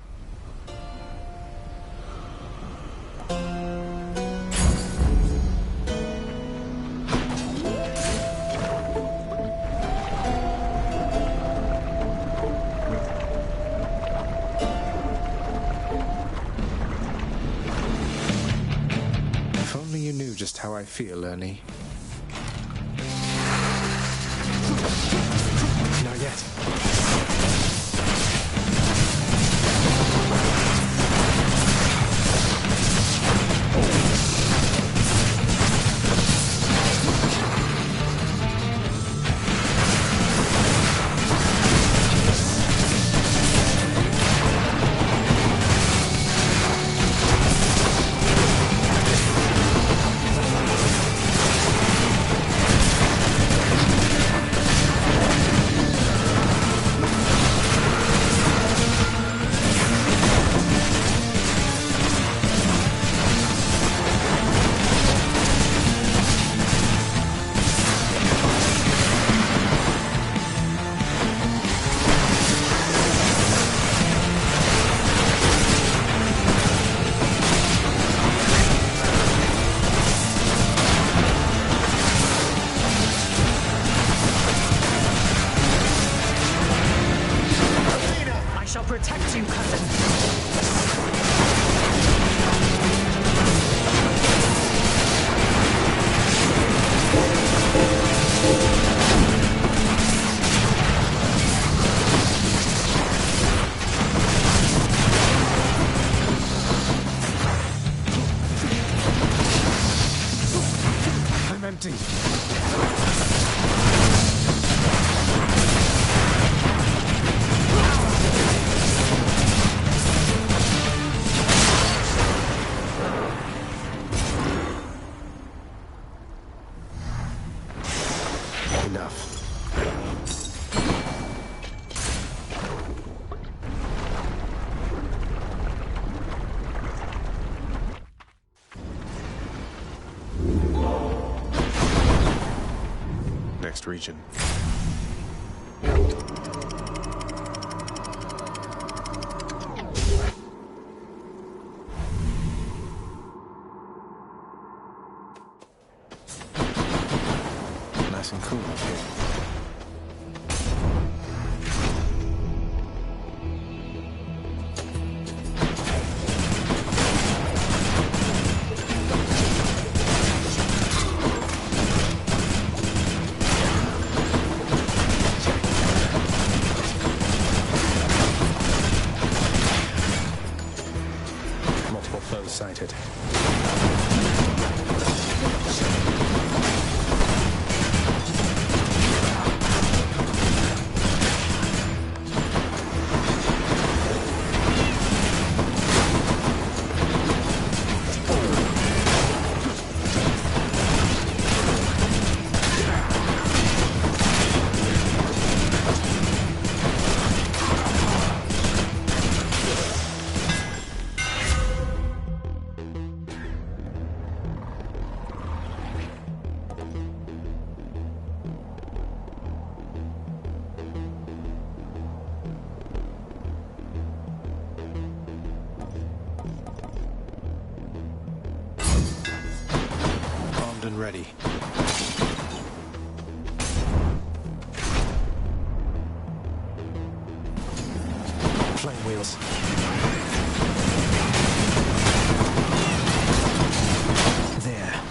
If only you knew just how I feel, Ernie. Not yet. Protect you, cousin. I'm empty. Next region. Nice and cool up here. Sighted. And ready. Flame wheels. There.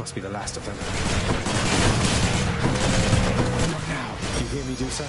must be the last of them. Not now. You hear me, Dusa?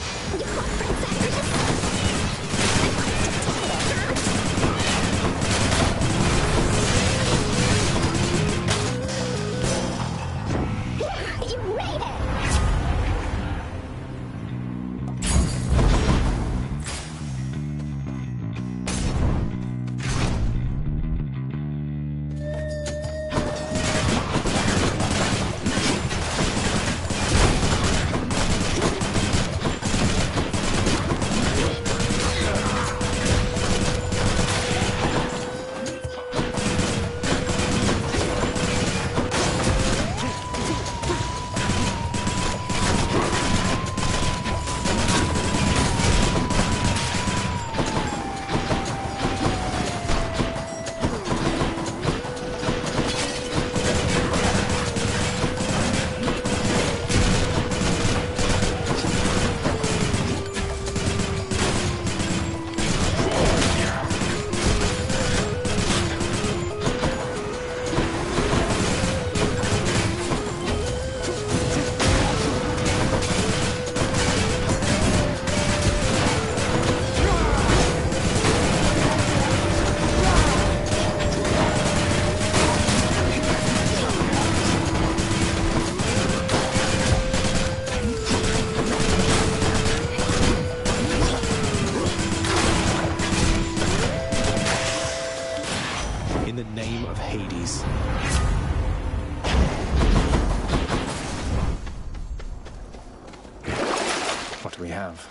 What do we have?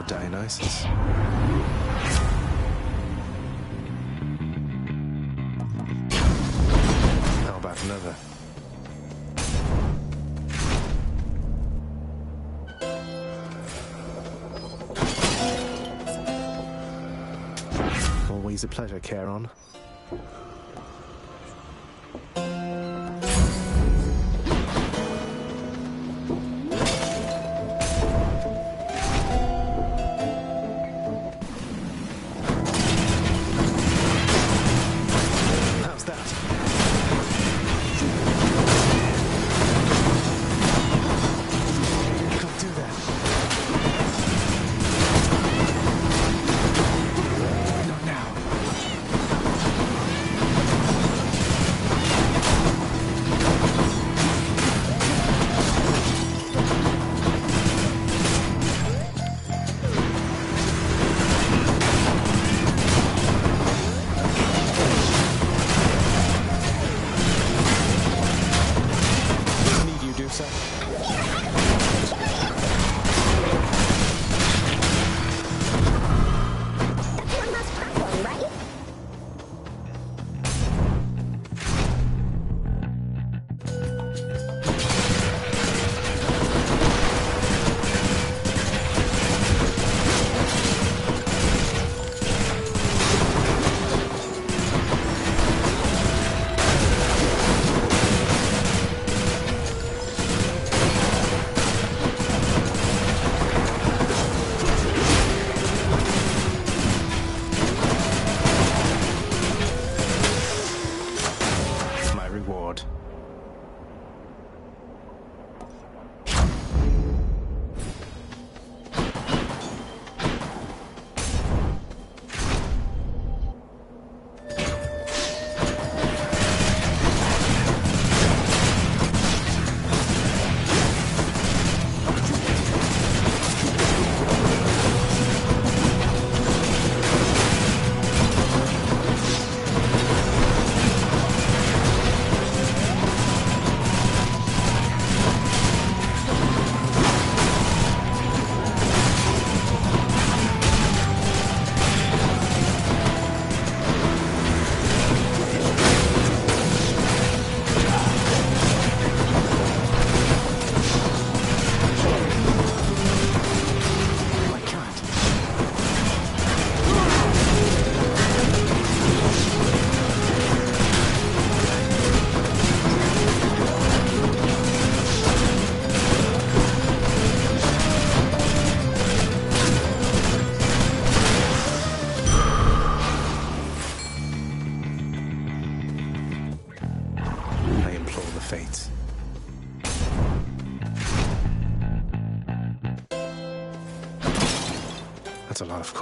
Dionysus. How about another? Always a pleasure, Charon.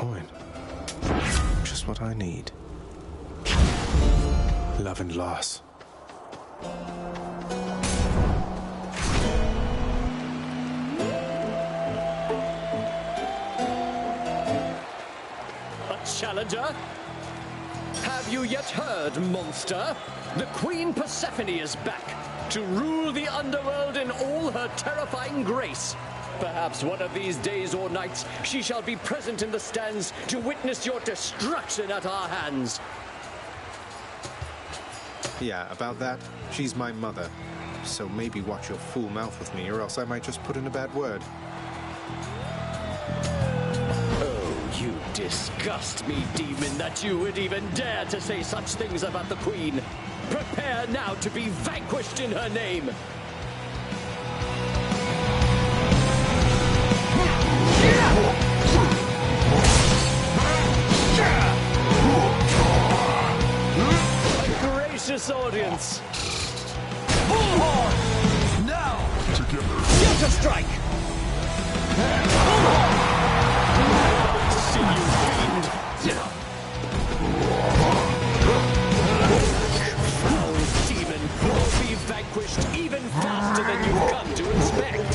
coin. Just what I need. Love and loss. A challenger? Have you yet heard, monster? The Queen Persephone is back to rule the underworld in all her terrifying grace. Perhaps one of these days or nights she shall be present in the stands to witness your destruction at our hands. Yeah, about that, she's my mother. So maybe watch your fool mouth with me, or else I might just put in a bad word. Oh, you disgust me, demon, that you would even dare to say such things about the Queen. Prepare now to be vanquished in her name. Gracious audience. Bullhorn! Now! Together. Counter strike! Bullhorn! See you, fiend! Foul demon will be vanquished even faster than you've come to expect.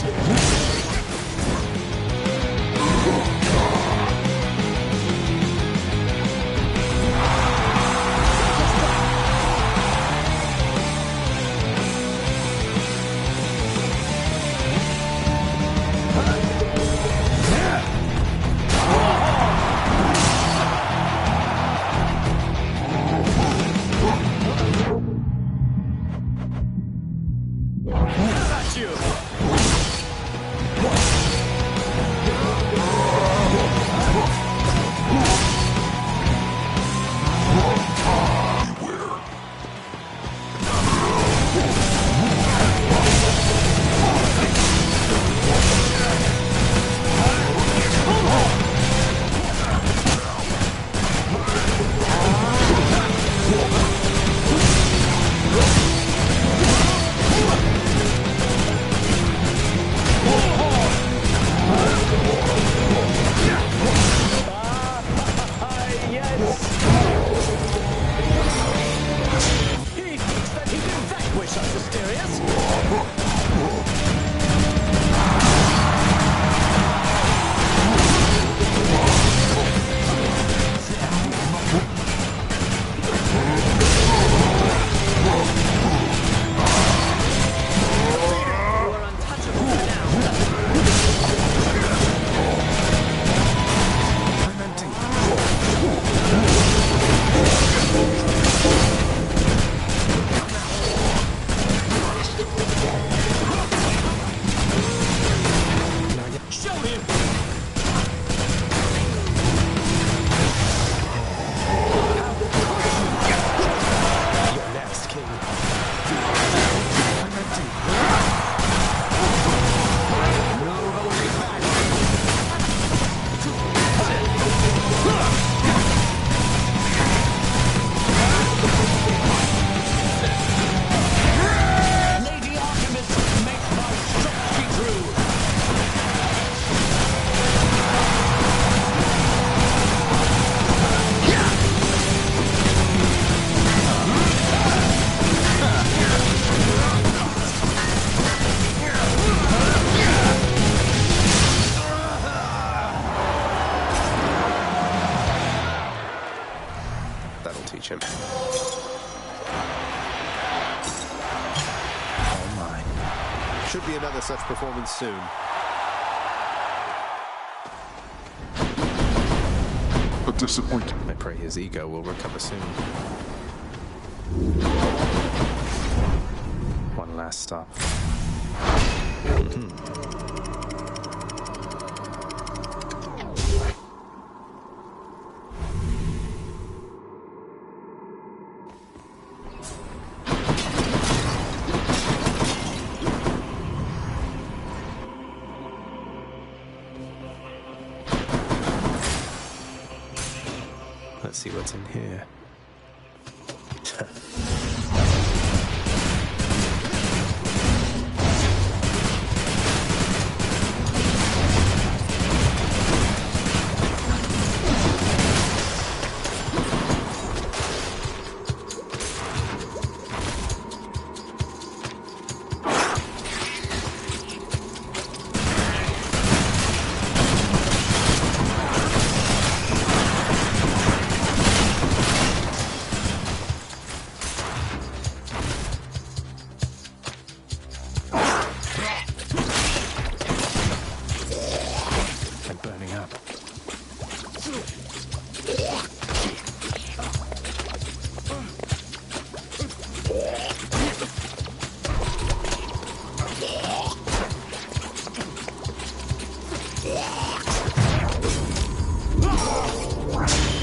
him. Oh my. Should be another such performance soon. A disappointment. I pray his ego will recover soon. One last stop. Let's see what's in here.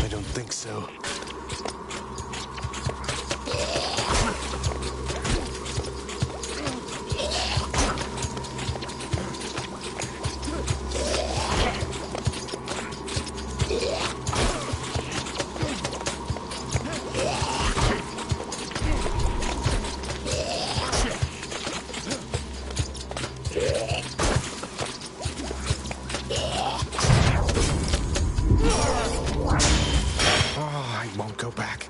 I don't think so. Oh, I won't go back.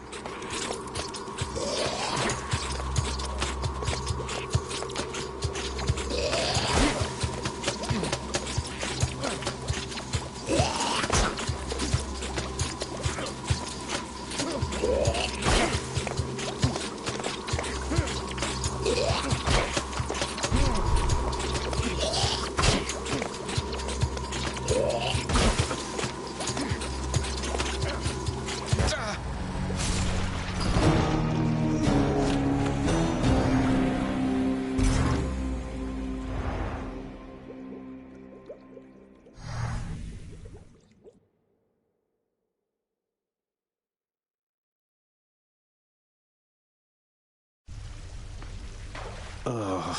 Ugh.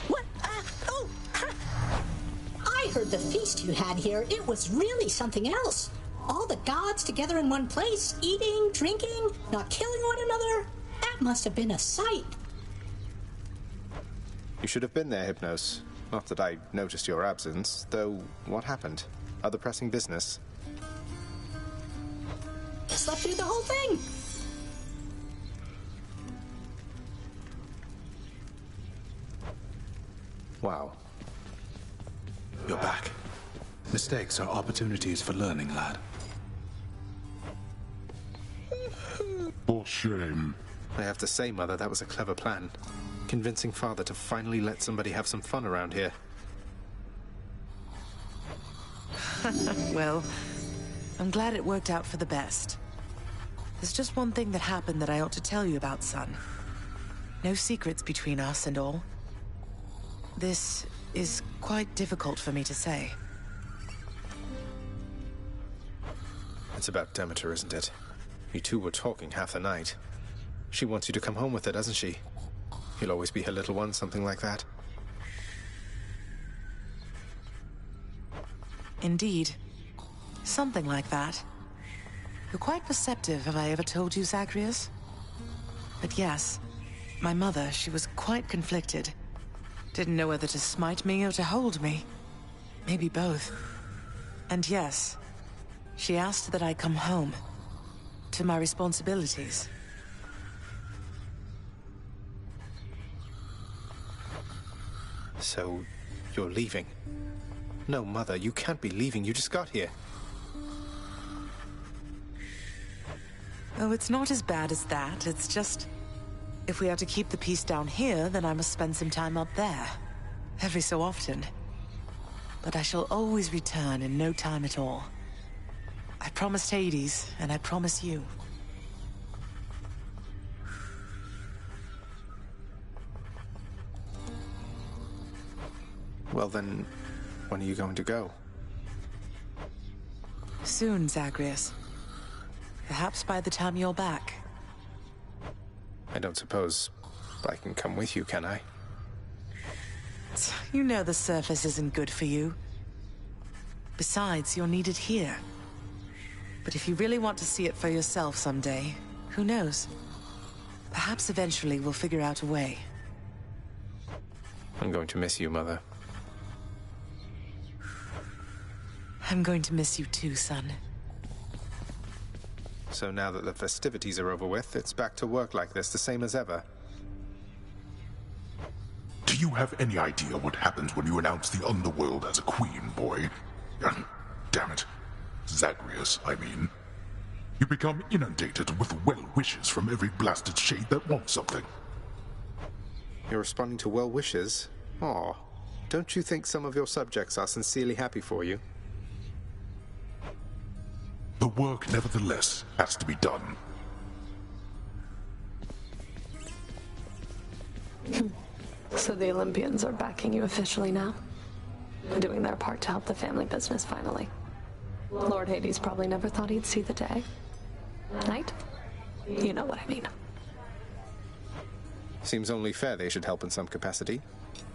What? I heard the feast you had here. It was really something else. All the gods together in one place, eating, drinking, not killing one another. That must have been a sight. You should have been there, Hypnos. Not that I noticed your absence, though what happened? Other pressing business? Slept through the whole thing. Wow. You're back. Mistakes are opportunities for learning, lad. For shame. I have to say, Mother, that was a clever plan. Convincing Father to finally let somebody have some fun around here. Well, I'm glad it worked out for the best. There's just one thing that happened that I ought to tell you about, son. No secrets between us and all. This is quite difficult for me to say. It's about Demeter, isn't it? You two were talking half the night. She wants you to come home with her, doesn't she? You'll always be her little one, something like that. Indeed. Something like that. You're quite perceptive, have I ever told you, Zagreus? But yes, my mother, she was quite conflicted. Didn't know whether to smite me or to hold me. Maybe both. And yes, she asked that I come home. To my responsibilities. So, you're leaving? No, Mother, you can't be leaving. You just got here. Oh, it's not as bad as that. It's just... if we are to keep the peace down here, then I must spend some time up there. Every so often. But I shall always return in no time at all. I promised Hades, and I promise you. Well then, when are you going to go? Soon, Zagreus. Perhaps by the time you're back. I don't suppose I can come with you, can I? You know the surface isn't good for you. Besides, you're needed here. But if you really want to see it for yourself someday, who knows? Perhaps eventually we'll figure out a way. I'm going to miss you, Mother. I'm going to miss you too, son. So now that the festivities are over with, it's back to work like this, the same as ever. Do you have any idea what happens when you announce the underworld as a queen, boy? Damn it. Zagreus, I mean. You become inundated with well wishes from every blasted shade that wants something. You're responding to well wishes? Aw. Don't you think some of your subjects are sincerely happy for you? The work, nevertheless, has to be done. So the Olympians are backing you officially now? Doing their part to help the family business finally. Lord Hades probably never thought he'd see the day. Right? You know what I mean. Seems only fair they should help in some capacity.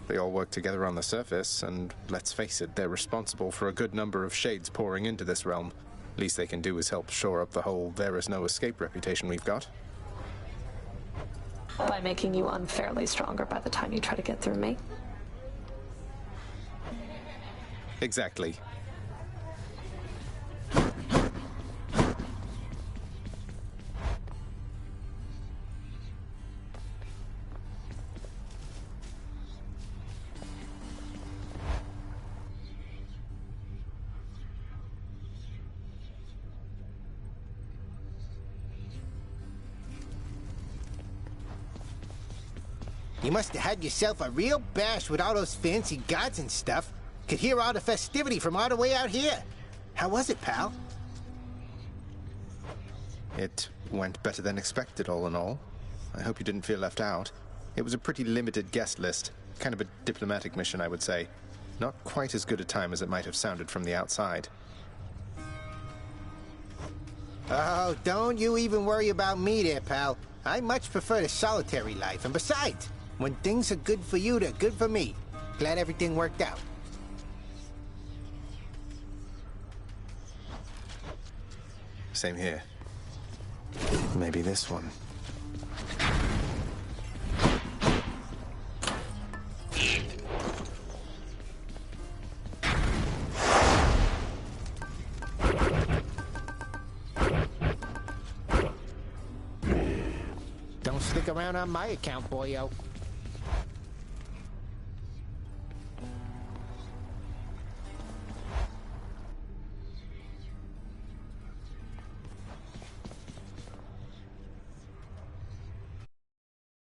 They all work together on the surface, and let's face it, they're responsible for a good number of shades pouring into this realm. Least they can do is help shore up the whole there-is-no-escape reputation we've got. By making you unfairly stronger by the time you try to get through me. Exactly. You must have had yourself a real bash with all those fancy gods and stuff. Could hear all the festivity from all the way out here. How was it, pal? It went better than expected, all in all. I hope you didn't feel left out. It was a pretty limited guest list. Kind of a diplomatic mission, I would say. Not quite as good a time as it might have sounded from the outside. Oh, don't you even worry about me there, pal. I much prefer the solitary life, and besides, when things are good for you, they're good for me. Glad everything worked out. Same here. Maybe this one. Don't stick around on my account, boyo.